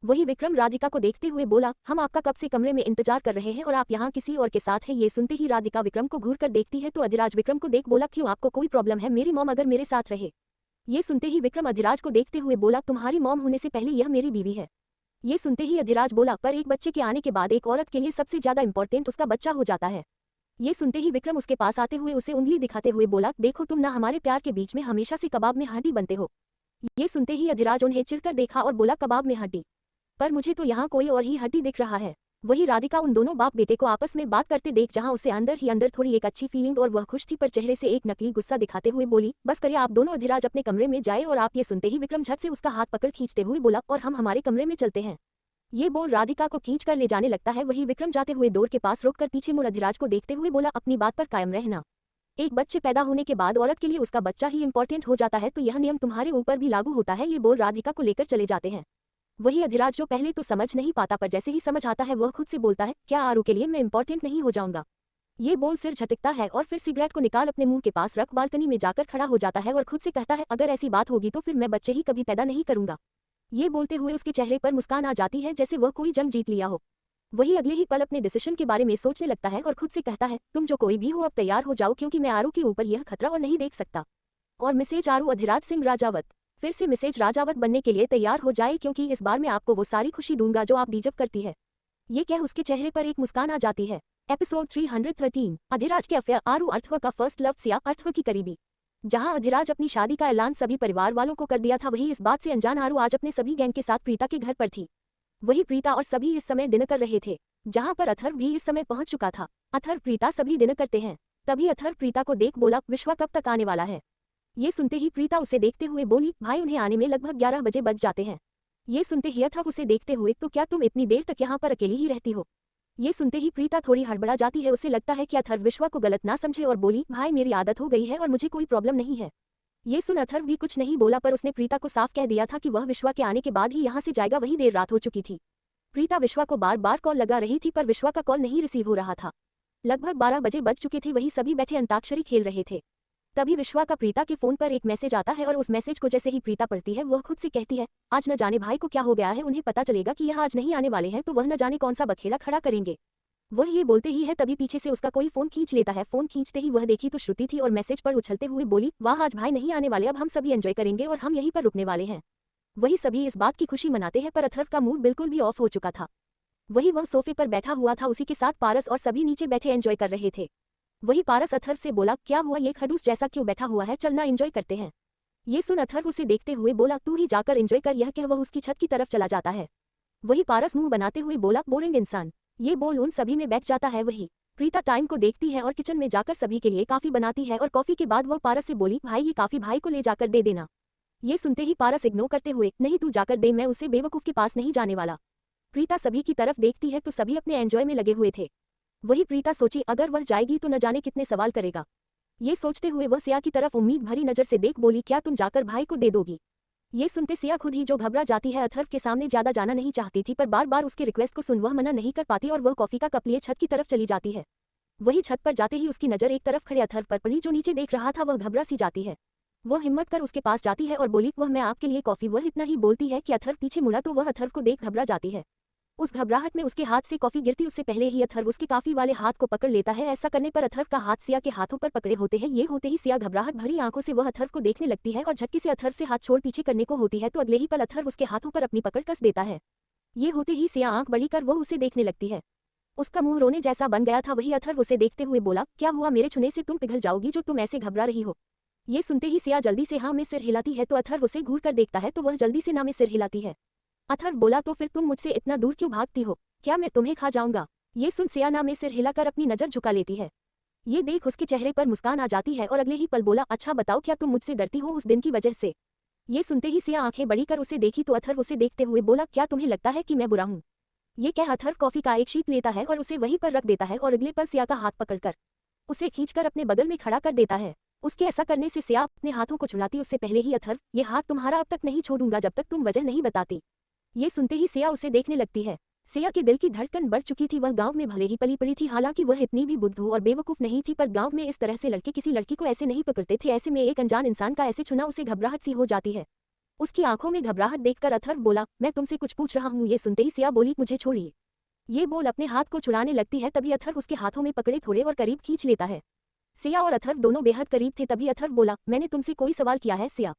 वही विक्रम राधिका को देखते हुए बोला, हम आपका कब से कमरे में इंतजार कर रहे हैं और आप यहाँ किसी और के साथ हैं। ये सुनते ही राधिका विक्रम को घूर कर देखती है तो अधिराज विक्रम को देख बोला, क्यों आपको कोई प्रॉब्लम है? मेरी मॉम अगर मेरे साथ रहे। ये सुनते ही विक्रम अधिराज को देखते हुए बोला, तुम्हारी मॉम होने से पहले यह मेरी बीवी है। ये सुनते ही अधिराज बोला, पर एक बच्चे के आने के बाद एक औरत के लिए सबसे ज्यादा इंपॉर्टेंट उसका बच्चा हो जाता है। ये सुनते ही विक्रम उसके पास आते हुए उसे उंगली दिखाते हुए बोला, देखो तुम ना हमारे प्यार के बीच में हमेशा से कबाब में हड्डी बनते हो। ये सुनते ही अधिराज उन्हें चिढ़कर देखा और बोला, कबाब में हड्डी? पर मुझे तो यहाँ कोई और ही हड्डी दिख रहा है। वही राधिका उन दोनों बाप बेटे को आपस में बात करते देख जहाँ उसे अंदर ही अंदर थोड़ी एक अच्छी फीलिंग और वह खुश थी, पर चेहरे से एक नकली गुस्सा दिखाते हुए बोली, बस करिए आप दोनों, अधिराज अपने कमरे में जाए और आप। ये सुनते ही विक्रम झट से उसका हाथ पकड़ खींचते हुए बोला, और हम हमारे कमरे में चलते हैं। ये बोल राधिका को खींच कर ले जाने लगता है। वही विक्रम जाते हुए डोर के पास रुककर पीछे मुड़ अधिराज को देखते हुए बोला, अपनी बात पर कायम रहना। एक बच्चे पैदा होने के बाद औरत के लिए उसका बच्चा ही इंपॉर्टेंट हो जाता है, तो यह नियम तुम्हारे ऊपर भी लागू होता है। ये बोल राधिका को लेकर चले जाते हैं। वही अधिराज जो पहले तो समझ नहीं पाता, पर जैसे ही समझ आता है वह खुद से बोलता है, क्या आरू के लिए मैं इंपॉर्टेंट नहीं हो जाऊंगा? ये बोल सिर झटकता है और फिर सिगरेट को निकाल अपने मुंह के पास रख बालकनी में जाकर खड़ा हो जाता है और खुद से कहता है, अगर ऐसी बात होगी तो फिर मैं बच्चे ही कभी पैदा नहीं करूंगा। ये बोलते हुए उसके चेहरे पर मुस्कान आ जाती है जैसे वह कोई जंग जीत लिया हो। वही अगले ही पल अपने डिसीजन के बारे में सोचने लगता है और खुद से कहता है, तुम जो कोई भी हो अब तैयार हो जाओ, क्योंकि मैं आरू के ऊपर यह खतरा और नहीं देख सकता। और मिसेज आरू अधिराज सिंह राजावत फिर से मिसेज राजावत बनने के लिए तैयार हो जाए, क्योंकि इस बार मैं आपको वो सारी खुशी दूंगा जो आप डिजर्व करती है। ये कह उसके चेहरे पर एक मुस्कान आ जाती है। एपिसोड 313 अधिराज के अफेयर, आरू अर्थव का फर्स्ट लव, सिया अर्थव की करीबी। जहां अधिराज अपनी शादी का ऐलान सभी परिवार वालों को कर दिया था, वही इस बात से अनजान आरू आज अपने सभी गैंग के साथ प्रीता के घर पर थी। वही प्रीता और सभी इस समय डिनर कर रहे थे, जहां पर अथर्व भी इस समय पहुंच चुका था। अथर्व प्रीता सभी डिनर करते हैं। तभी अथर्व प्रीता को देख बोला, विश्वा कब तक आने वाला है? ये सुनते ही प्रीता उसे देखते हुए बोली, भाई उन्हें आने में लगभग 11 बजे बज जाते हैं। ये सुनते ही अथर्व उसे देखते हुए, तो क्या तुम इतनी देर तक यहाँ पर अकेली ही रहती हो? ये सुनते ही प्रीता थोड़ी हड़बड़ा जाती है। उसे लगता है कि अथर्व विश्वा को गलत ना समझे और बोली, भाई मेरी आदत हो गई है और मुझे कोई प्रॉब्लम नहीं है। ये सुन अथर्व भी कुछ नहीं बोला, पर उसने प्रीता को साफ कह दिया था कि वह विश्वा के आने के बाद ही यहाँ से जाएगा। वही देर रात हो चुकी थी। प्रीता विश्वा को बार बार कॉल लगा रही थी, पर विश्वा का कॉल नहीं रिसीव हो रहा था। लगभग 12 बजे बज चुके थे। वही सभी बैठे अंताक्षरी खेल रहे थे। तभी विश्वा का प्रीता के फोन पर एक मैसेज आता है और उस मैसेज को जैसे ही प्रीता पढ़ती है, वह खुद से कहती है, आज न जाने भाई को क्या हो गया है, उन्हें पता चलेगा कि यह आज नहीं आने वाले हैं तो वह न जाने कौन सा बखेड़ा खड़ा करेंगे। वह ये बोलते ही है तभी पीछे से उसका कोई फोन खींच लेता है। फोन खींचते ही वह देखी तो श्रुति थी और मैसेज पर उछलते हुए बोली, वाह आज भाई नहीं आने वाले, अब हम सभी एंजॉय करेंगे और हम यहीं पर रुकने वाले हैं। वही सभी इस बात की खुशी मनाते हैं, पर अथर्व का मूड बिल्कुल भी ऑफ हो चुका था। वही वह सोफे पर बैठा हुआ था, उसी के साथ पारस और सभी नीचे बैठे एंजॉय कर रहे थे। वही पारस अथर्व से बोला, क्या हुआ, ये खड़ूस जैसा क्यों बैठा हुआ है, चलना एंजॉय करते हैं। ये सुन अथर्व उसे देखते हुए बोला, तू ही जाकर एंजॉय कर। यह कह वह उसकी छत की तरफ चला जाता है। वही पारस मुंह बनाते हुए बोला, बोरिंग इंसान। ये बोल उन सभी में बैठ जाता है। वही प्रीता टाइम को देखती है और किचन में जाकर सभी के लिए कॉफी बनाती है और कॉफी के बाद वह पारस से बोली, भाई ये कॉफी भाई को ले जाकर दे देना। ये सुनते ही पारस इग्नोर करते हुए, नहीं तू जाकर दे, मैं उसे बेवकूफ के पास नहीं जाने वाला। प्रीता सभी की तरफ देखती है तो सभी अपने एंजॉय में लगे हुए थे। वही प्रीता सोची, अगर वह जाएगी तो न जाने कितने सवाल करेगा। ये सोचते हुए वह सिया की तरफ उम्मीद भरी नजर से देख बोली, क्या तुम जाकर भाई को दे दोगी? ये सुनते सिया खुद ही जो घबरा जाती है। अथर्व के सामने ज्यादा जाना नहीं चाहती थी, पर बार बार उसके रिक्वेस्ट को सुन वह मना नहीं कर पाती और वह कॉफी का कप लिए छत की तरफ चली जाती है। वही छत पर जाते ही उसकी नजर एक तरफ खड़े अथर्व पर पड़ी जो नीचे देख रहा था। वह घबरा सी जाती है। वह हिम्मत कर उसके पास जाती है और बोली, वह मैं आपके लिए कॉफी। वह इतना ही बोलती है कि अथर्व पीछे मुड़ा तो वह अथर्व को देख घबरा जाती है। उस घबराहट में उसके हाथ से कॉफी गिरती उससे पहले ही अथर्व उसके काफी वाले हाथ को पकड़ लेता है। ऐसा करने पर अथर्व का हाथ सिया के हाथों पर पकड़े होते हैं। ये होते ही सिया घबराहट भरी आंखों से वह अथर्व को देखने लगती है और झटके से अथर्व से हाथ छोड़ पीछे करने को होती है तो अगले ही पल अथर्व उसके हाथों पर अपनी पकड़ कस देता है। ये होते ही सिया आंख बड़ी कर वो उसे देखने लगती है। उसका मुंह रोने जैसा बन गया था। वही अथर्व उसे देखते हुए बोला, क्या हुआ? मेरे छूने से तुम पिघल जाओगी जो तुम ऐसे घबरा रही हो। ये सुनते ही सिया जल्दी से हाँ में सिर हिलाती है तो अथर्व उसे घूर कर देखता है तो वह जल्दी से ना में सिर हिलाती है। अथर्व बोला, तो फिर तुम मुझसे इतना दूर क्यों भागती हो? क्या मैं तुम्हें खा जाऊंगा? ये सुन सिया ना में सिर हिलाकर अपनी नजर झुका लेती है। ये देख उसके चेहरे पर मुस्कान आ जाती है और अगले ही पल बोला, अच्छा बताओ, क्या तुम मुझसे डरती हो उस दिन की वजह से? ये सुनते ही सिया आंखें बड़ी कर उसे देखी तो अथर्व उसे देखते हुए बोला, क्या तुम्हें लगता है कि मैं बुरा हूँ? ये कह अथर्व कॉफी का एक शीप लेता है और उसे वहीं पर रख देता है और अगले पल सिया का हाथ पकड़कर उसे खींचकर अपने बगल में खड़ा कर देता है। उसके ऐसा करने से सिया अपने हाथों को छुड़ाती उससे पहले ही, अथर्व ये हाथ तुम्हारा अब तक नहीं छोड़ूंगा जब तक तुम वजह नहीं बताती। ये सुनते ही सिया उसे देखने लगती है। सिया के दिल की धड़कन बढ़ चुकी थी। वह गांव में भले ही पली पड़ी थी, हालांकि वह इतनी भी बुद्धू और बेवकूफ नहीं थी, पर गांव में इस तरह से लड़के किसी लड़की को ऐसे नहीं पकड़ते थे। ऐसे में एक अनजान इंसान का ऐसे छूना उसे घबराहट सी हो जाती है। उसकी आंखों में घबराहट देखकर अथर्व बोला, मैं तुमसे कुछ पूछ रहा हूँ। ये सुनते ही सिया बोली, मुझे छोड़िए। ये बोल अपने हाथ को छुड़ाने लगती है, तभी अथर्व उसके हाथों में पकड़े थोड़े और करीब खींच लेता है। सिया और अथर्व दोनों बेहद करीब थे। तभी अथर्व बोला, मैंने तुमसे कोई सवाल किया है? सिया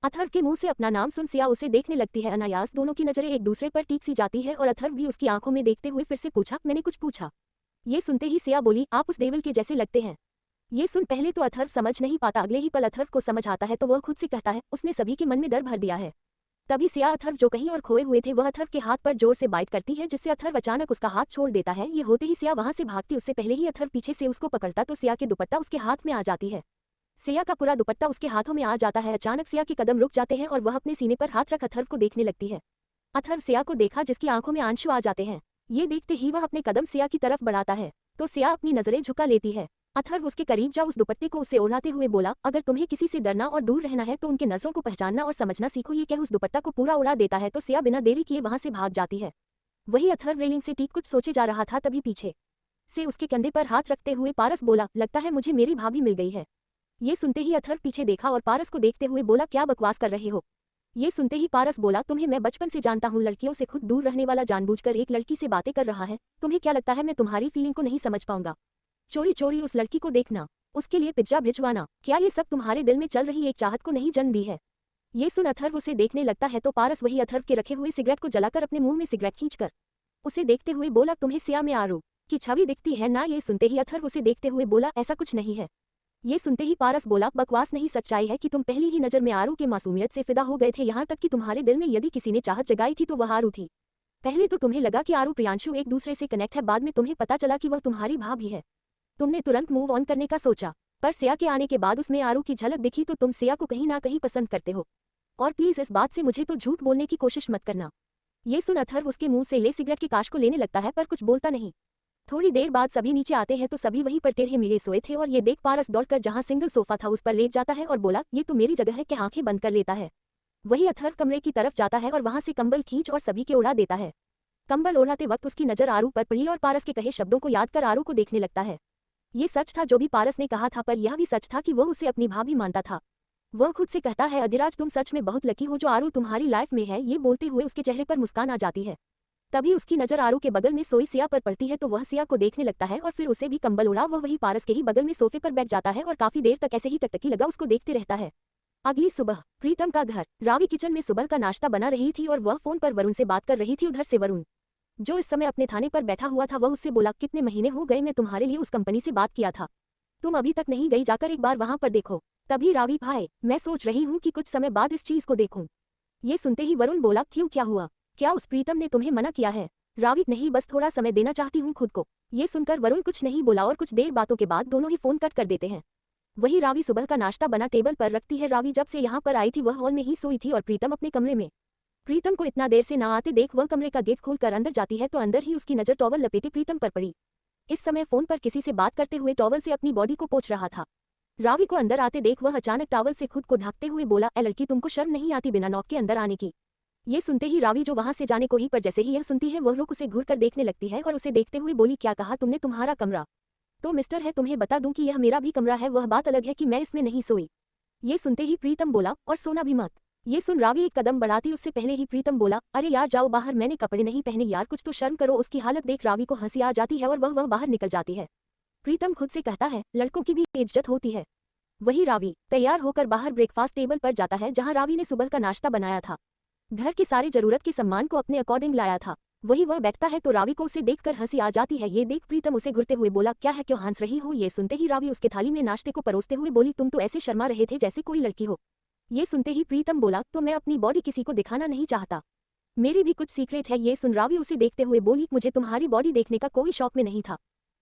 अथर्व के मुंह से अपना नाम सुन सिया उसे देखने लगती है। अनायास दोनों की नजरें एक दूसरे पर टिक सी जाती है और अथर्व भी उसकी आंखों में देखते हुए फिर से पूछा, मैंने कुछ पूछा? ये सुनते ही सिया बोली, आप उस डेविल के जैसे लगते हैं। ये सुन पहले तो अथर्व समझ नहीं पाता, अगले ही पल अथर्व को समझ आता है तो वह खुद से कहता है, उसने सभी के मन में डर भर दिया है। तभी सिया अथर्व जो कहीं और खोए हुए थे वह अथर्व के हाथ पर जोर से बाइट करती है, जिससे अथर्व अचानक उसका हाथ छोड़ देता है। ये होते ही सिया वहां से भागती उससे पहले ही अथर्व पीछे से उसको पकड़ता तो सिया के दुपट्टा उसके हाथ में आ जाती है। सिया का पूरा दुपट्टा उसके हाथों में आ जाता है। अचानक सिया के कदम रुक जाते हैं और वह अपने सीने पर हाथ रख अथर्व को देखने लगती है। अथर्व सिया को देखा जिसकी आंखों में आंसू आ जाते हैं। ये देखते ही वह अपने कदम सिया की तरफ बढ़ाता है तो सिया अपनी नजरें झुका लेती है। अथर्व उसके करीब जा उस दुपट्टे को उसे ओढ़ाते हुए बोला, अगर तुम्हें किसी से डरना और दूर रहना है तो उनके नजरों को पहचानना और समझना सीखो। ये कह उस दुपट्टा को पूरा उड़ा देता है तो सिया बिना देरी किए वहां से भाग जाती है। वही अथर्व रेलिंग से टिक कुछ सोचे जा रहा था, तभी पीछे से उसके कंधे पर हाथ रखते हुए पारस बोला, लगता है मुझे मेरी भाभी मिल गई है। ये सुनते ही अथर्व पीछे देखा और पारस को देखते हुए बोला, क्या बकवास कर रहे हो? ये सुनते ही पारस बोला, तुम्हें मैं बचपन से जानता हूँ, लड़कियों से खुद दूर रहने वाला जानबूझकर एक लड़की से बातें कर रहा है। तुम्हें क्या लगता है मैं तुम्हारी फीलिंग को नहीं समझ पाऊंगा? चोरी चोरी उस लड़की को देखना, उसके लिए पिज्जा भिजवाना, क्या ये सब तुम्हारे दिल में चल रही एक चाहत को नहीं जन्म दी है? ये सुन अथर्व उसे देखने लगता है तो पारस वही अथर्व के रखे हुए सिगरेट को जलाकर अपने मुंह में सिगरेट खींचकर उसे देखते हुए बोला, तुम्हें सिया में आरू की छवि दिखती है ना? ये सुनते ही अथर्व उसे देखते हुए बोला, ऐसा कुछ नहीं है। ये सुनते ही पारस बोला, बकवास नहीं, सच्चाई है कि तुम पहली ही नजर में आरू के मासूमियत से फिदा हो गए थे, यहाँ तक कि तुम्हारे दिल में यदि किसी ने चाहत जगाई थी तो वह आरू थी। पहले तो तुम्हें लगा कि आरू प्रियांशु एक दूसरे से कनेक्ट है, बाद में तुम्हें पता चला कि वह तुम्हारी भाभी है। तुमने तुरंत मूव ऑन करने का सोचा, पर सिया के आने के बाद उसमें आरू की झलक दिखी तो तुम सिया को कहीं ना कहीं पसंद करते हो। और प्लीज इस बात से मुझे तो झूठ बोलने की कोशिश मत करना। ये सुन अथर्व उसके मुंह से ले सिगरेट के काश को लेने लगता है पर कुछ बोलता नहीं। थोड़ी देर बाद सभी नीचे आते हैं तो सभी वहीं पर टेढ़े मेढ़े सोए थे और ये देख पारस दौड़कर जहां सिंगल सोफा था उस पर लेट जाता है और बोला, ये तो मेरी जगह है, क्या आंखें बंद कर लेता है? वही अथर्व कमरे की तरफ जाता है और वहां से कंबल खींच और सभी के उड़ा देता है। कंबल ओढ़ाते वक्त उसकी नजर आरू पर पड़ी और पारस के कहे शब्दों को याद कर आरू को देखने लगता है। ये सच था जो भी पारस ने कहा था, पर यह भी सच था कि वह उसे अपनी भाभी मानता था। वह खुद से कहता है, अधिराज तुम सच में बहुत लकी हो जो आरू तुम्हारी लाइफ में है। ये बोलते हुए उसके चेहरे पर मुस्कान आ जाती है। तभी उसकी नजर आरू के बगल में सोई सिया पर पड़ती है तो वह सिया को देखने लगता है और फिर उसे भी कंबल उड़ा वह वही पारस के ही बगल में सोफे पर बैठ जाता है और काफी देर तक ऐसे ही टकटकी लगा उसको देखते रहता है। अगली सुबह प्रीतम का घर, रावी किचन में सुबह का नाश्ता बना रही थी और वह फोन पर वरुण से बात कर रही थी। उधर से वरुण जो इस समय अपने थाने पर बैठा हुआ था वह उससे बोला, कितने महीने हो गए मैं तुम्हारे लिए उस कंपनी से बात किया था, तुम अभी तक नहीं गई, जाकर एक बार वहां पर देखो। तभी रावी, भाई मैं सोच रही हूँ कि कुछ समय बाद इस चीज को देखूं। ये सुनते ही वरुण बोला, क्यों, क्या हुआ? क्या उस प्रीतम ने तुम्हें मना किया है? रावी, नहीं, बस थोड़ा समय देना चाहती हूँ खुद को। ये सुनकर वरुण कुछ नहीं बोला और कुछ देर बातों के बाद दोनों ही फोन कट कर देते हैं। वही रावी सुबह का नाश्ता बना टेबल पर रखती है। रावी जब से यहाँ पर आई थी वह हॉल में ही सोई थी और प्रीतम अपने कमरे में। प्रीतम को इतना देर से ना आते देख वह कमरे का गेट खोलकर अंदर जाती है तो अंदर ही उसकी नजर टॉवल लपेटे प्रीतम पर पड़ी। इस समय फोन पर किसी से बात करते हुए टॉवल से अपनी बॉडी को पोंछ रहा था। रावी को अंदर आते देख वह अचानक टॉवल से खुद को ढकते हुए बोला, ए लड़की, तुमको शर्म नहीं आती बिना नॉक के अंदर आने की। ये सुनते ही रावी जो वहां से जाने को ही पर जैसे ही यह सुनती है वह रुक उसे घूर कर देखने लगती है और उसे देखते हुए बोली, क्या कहा तुमने? तुम्हारा कमरा तो मिस्टर है, तुम्हें बता दूं कि यह मेरा भी कमरा है, वह बात अलग है कि मैं इसमें नहीं सोई। ये सुनते ही प्रीतम बोला, और सोना भी मत। ये सुन रावी एक कदम बढ़ाती उससे पहले ही प्रीतम बोला, अरे यार जाओ बाहर, मैंने कपड़े नहीं पहने यार, कुछ तो शर्म करो। उसकी हालत देख रावी को हंसी आ जाती है और वह बाहर निकल जाती है। प्रीतम खुद से कहता है, लड़कों की भी इज्जत होती है। वही रावी तैयार होकर बाहर ब्रेकफास्ट टेबल पर जाता है जहां रावी ने सुबह का नाश्ता बनाया था। घर के सारे जरूरत के सामान को अपने अकॉर्डिंग लाया था। वही वह बैठता है तो रावी को उसे देखकर हंसी आ जाती है। ये देख प्रीतम उसे घुरते हुए बोला, क्या है, क्यों हंस रही हो? ये सुनते ही रावी उसके थाली में नाश्ते को परोसते हुए बोली, तुम तो ऐसे शर्मा रहे थे जैसे कोई लड़की हो। ये सुनते ही प्रीतम बोला, तो मैं अपनी बॉडी किसी को दिखाना नहीं चाहता, मेरी भी कुछ सीक्रेट है। ये सुन रावी उसे देखते हुए बोली, मुझे तुम्हारी बॉडी देखने का कोई शौक में नहीं था,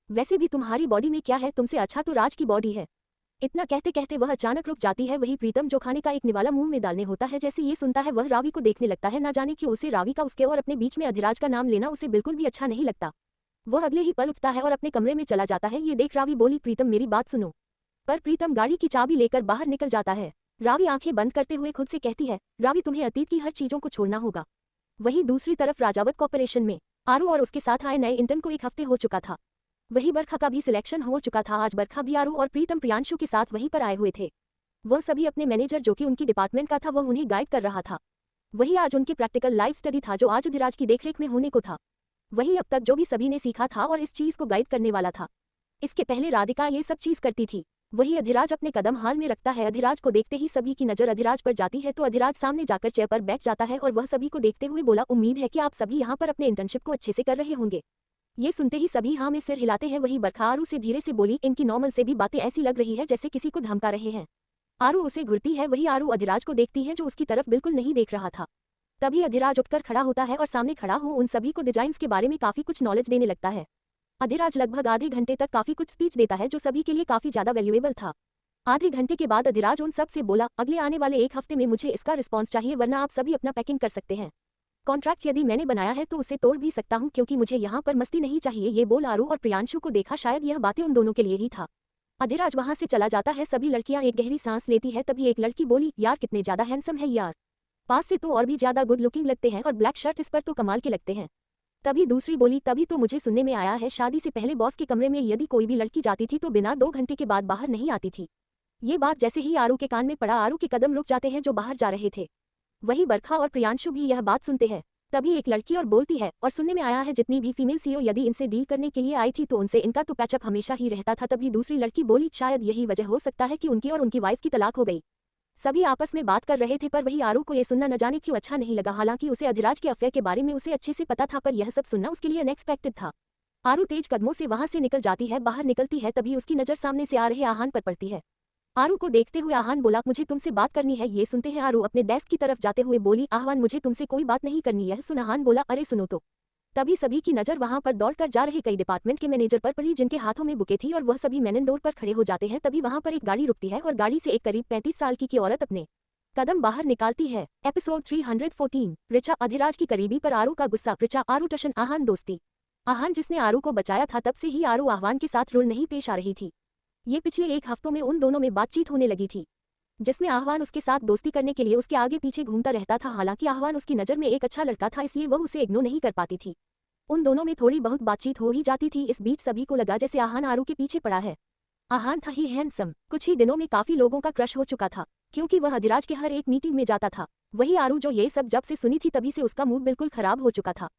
वैसे भी तुम्हारी बॉडी में क्या है, तुमसे अच्छा तो राज की बॉडी है। इतना कहते कहते वह अचानक रुक जाती है। वही प्रीतम जो खाने का एक निवाला मुंह में डालने होता है, जैसे ये सुनता है वह रावी को देखने लगता है। ना जाने क्यों उसे रावी का उसके और अपने बीच में अधिराज का नाम लेना उसे बिल्कुल भी अच्छा नहीं लगता। वह अगले ही पल उठता है और अपने कमरे में चला जाता है। ये देख रावी बोली, प्रीतम मेरी बात सुनो। पर प्रीतम गाड़ी की चाबी लेकर बाहर निकल जाता है। रावी आंखें बंद करते हुए खुद से कहती है, रावी तुम्हें अतीत की हर चीजों को छोड़ना होगा। वहीं दूसरी तरफ राजावत कॉर्पोरेशन में आरू और उसके साथ आए नए इंटर्न को एक हफ्ते हो चुका था। वही बरखा का भी सिलेक्शन हो चुका था। आज बरखा भी आरू और प्रीतम प्रियांशु के साथ वहीं पर आए हुए थे। वह सभी अपने मैनेजर जो कि उनकी डिपार्टमेंट का था वह उन्हें गाइड कर रहा था। वही आज उनके प्रैक्टिकल लाइफ स्टडी था जो आज अधिराज की देखरेख में होने को था। वही अब तक जो भी सभी ने सीखा था और इस चीज को गाइड करने वाला था। इसके पहले राधिका ये सब चीज करती थी। वही अधिराज अपने कदम हाल में रखता है। अधिराज को देखते ही सभी की नजर अधिराज पर जाती है तो अधिराज सामने जाकर चेयर पर बैठ जाता है और वह सभी को देखते हुए बोला, उम्मीद है कि आप सभी यहाँ पर अपने इंटर्नशिप को अच्छे से कर रहे होंगे। ये सुनते ही सभी हाँ में सिर हिलाते हैं। वही बरखा आरू से धीरे से बोली, इनकी नॉर्मल से भी बातें ऐसी लग रही है जैसे किसी को धमका रहे हैं। आरू उसे घुरती है। वही आरू अधिराज को देखती है जो उसकी तरफ बिल्कुल नहीं देख रहा था। तभी अधिराज उठकर खड़ा होता है और सामने खड़ा हो उन सभी को डिजाइन्स के बारे में काफी कुछ नॉलेज देने लगता है। अधिराज लगभग आधे घंटे तक काफी कुछ स्पीच देता है जो सभी के लिए काफी ज्यादा वैल्यूएबल था। आधे घंटे के बाद अधिराज उन सब से बोला, अगले आने वाले एक हफ्ते में मुझे इसका रिस्पॉन्स चाहिए, वरना आप सभी अपना पैकिंग कर सकते हैं। कॉन्ट्रैक्ट यदि मैंने बनाया है तो उसे तोड़ भी सकता हूं, क्योंकि मुझे यहाँ पर मस्ती नहीं चाहिए। ये बोल आरू और प्रियांशु को देखा, शायद यह बातें उन दोनों के लिए ही था। अधिराज वहां से चला जाता है। सभी लड़कियां एक गहरी सांस लेती है। तभी एक लड़की बोली, यार कितने ज्यादा हैंडसम है यार, पास से तो और भी ज्यादा गुड लुकिंग लगते हैं और ब्लैक शर्ट इस पर तो कमाल के लगते हैं। तभी दूसरी बोली, तभी तो मुझे सुनने में आया है शादी से पहले बॉस के कमरे में यदि कोई भी लड़की जाती थी तो बिना 2 घंटे के बाद बाहर नहीं आती थी। ये बात जैसे ही आरू के कान में पड़ा, आरू के कदम रुक जाते हैं जो बाहर जा रहे थे। वही बरखा और प्रियांशु भी यह बात सुनते हैं। तभी एक लड़की और बोलती है, और सुनने में आया है जितनी भी फीमेल सीईओ यदि इनसे डील करने के लिए आई थी तो उनसे इनका तो पैचअप हमेशा ही रहता था। तभी दूसरी लड़की बोली, शायद यही वजह हो सकता है कि उनकी और उनकी वाइफ की तलाक हो गई। सभी आपस में बात कर रहे थे पर वही आरू को यह सुनना न जाने क्यों अच्छा नहीं लगा। हालांकि उसे अधिराज के अफेयर के बारे में उसे अच्छे से पता था, पर यह सब सुनना उसके लिए अनएक्सपेक्टेड था। आरू तेज कदमों से वहां से निकल जाती है। बाहर निकलती है तभी उसकी नजर सामने से आ रहे आहान पर पड़ती है। आरू को देखते हुए आहान बोला, मुझे तुमसे बात करनी है। ये सुनते हैं आरू अपने डेस्क की तरफ जाते हुए बोली, आह्वान मुझे तुमसे कोई बात नहीं करनी। यह सुन आहान बोला, अरे सुनो तो। तभी सभी की नजर वहां पर दौड़कर जा रहे कई डिपार्टमेंट के मैनेजर पर पड़ी जिनके हाथों में बुके थी और वह सभी मेन डोर पर खड़े हो जाते हैं। तभी वहां पर एक गाड़ी रुकती है और गाड़ी से एक करीब 35 साल की औरत अपने कदम बाहर निकालती है। एपिसोड 314 ऋचा अधिराज की करीबी पर आरू का गुस्सा। ऋचा आरू टशन आहान दोस्ती। आहान जिसने आरू को बचाया था तब से ही आरू आह्वान के साथ रूल नहीं पेश आ रही थी। ये पिछले एक हफ्तों में उन दोनों में बातचीत होने लगी थी जिसमें आह्वान उसके साथ दोस्ती करने के लिए उसके आगे पीछे घूमता रहता था। हालांकि आह्वान उसकी नज़र में एक अच्छा लड़का था इसलिए वह उसे इग्नोर नहीं कर पाती थी। उन दोनों में थोड़ी बहुत बातचीत हो ही जाती थी। इस बीच सभी को लगा जैसे आहान आरू के पीछे पड़ा है। आहान था ही हैंडसम। कुछ ही दिनों में काफी लोगों का क्रश हो चुका था क्योंकि वह अधिराज के हर एक मीटिंग में जाता था। वही आरू जो ये सब जब से सुनी थी तभी से उसका मूड बिल्कुल खराब हो चुका था।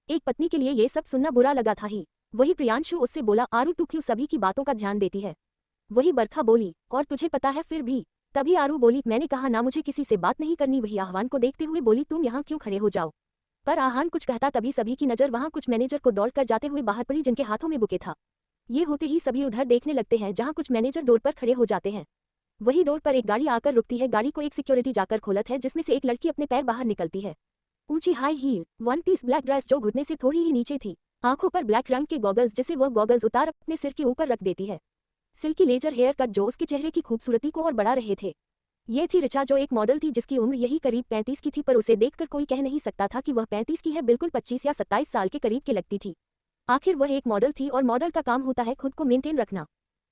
एक पत्नी के लिए ये सब सुनना बुरा लगा था ही। वही प्रियांशु उससे बोला, आरू तू क्यों सभी की बातों का ध्यान देती है? वही बरखा बोली, और तुझे पता है फिर भी। तभी आरू बोली, मैंने कहा ना मुझे किसी से बात नहीं करनी। वही आह्वान को देखते हुए बोली, तुम यहाँ क्यों खड़े हो जाओ। पर आहान कुछ कहता तभी सभी की नजर वहां कुछ मैनेजर को दौड़कर जाते हुए बाहर पड़ी जिनके हाथों में बुके था। ये होते ही सभी उधर देखने लगते हैं जहां कुछ मैनेजर डोर पर खड़े हो जाते हैं। वही डोर पर एक गाड़ी आकर रुकती है। गाड़ी को एक सिक्योरिटी जाकर खोलत है जिसमें से एक लड़की अपने पैर बाहर निकलती है। ऊंची high heel 1 piece black dress जो घुटने से थोड़ी ही नीचे थी। आंखों पर ब्लैक रंग के गॉगल्स जिसे वह गॉगल्स उतार अपने सिर के ऊपर रख देती है। सिल्की लेजर हेयर कट जो उसके चेहरे की खूबसूरती को और बढ़ा रहे थे। ये थी ऋचा जो एक मॉडल थी जिसकी उम्र यही करीब 35 की थी, पर उसे देखकर कोई कह नहीं सकता था कि वह 35 की है। बिल्कुल 25 या 27 साल के करीब की लगती थी। आखिर वह एक मॉडल थी और मॉडल का काम होता है खुद को मेंटेन रखना।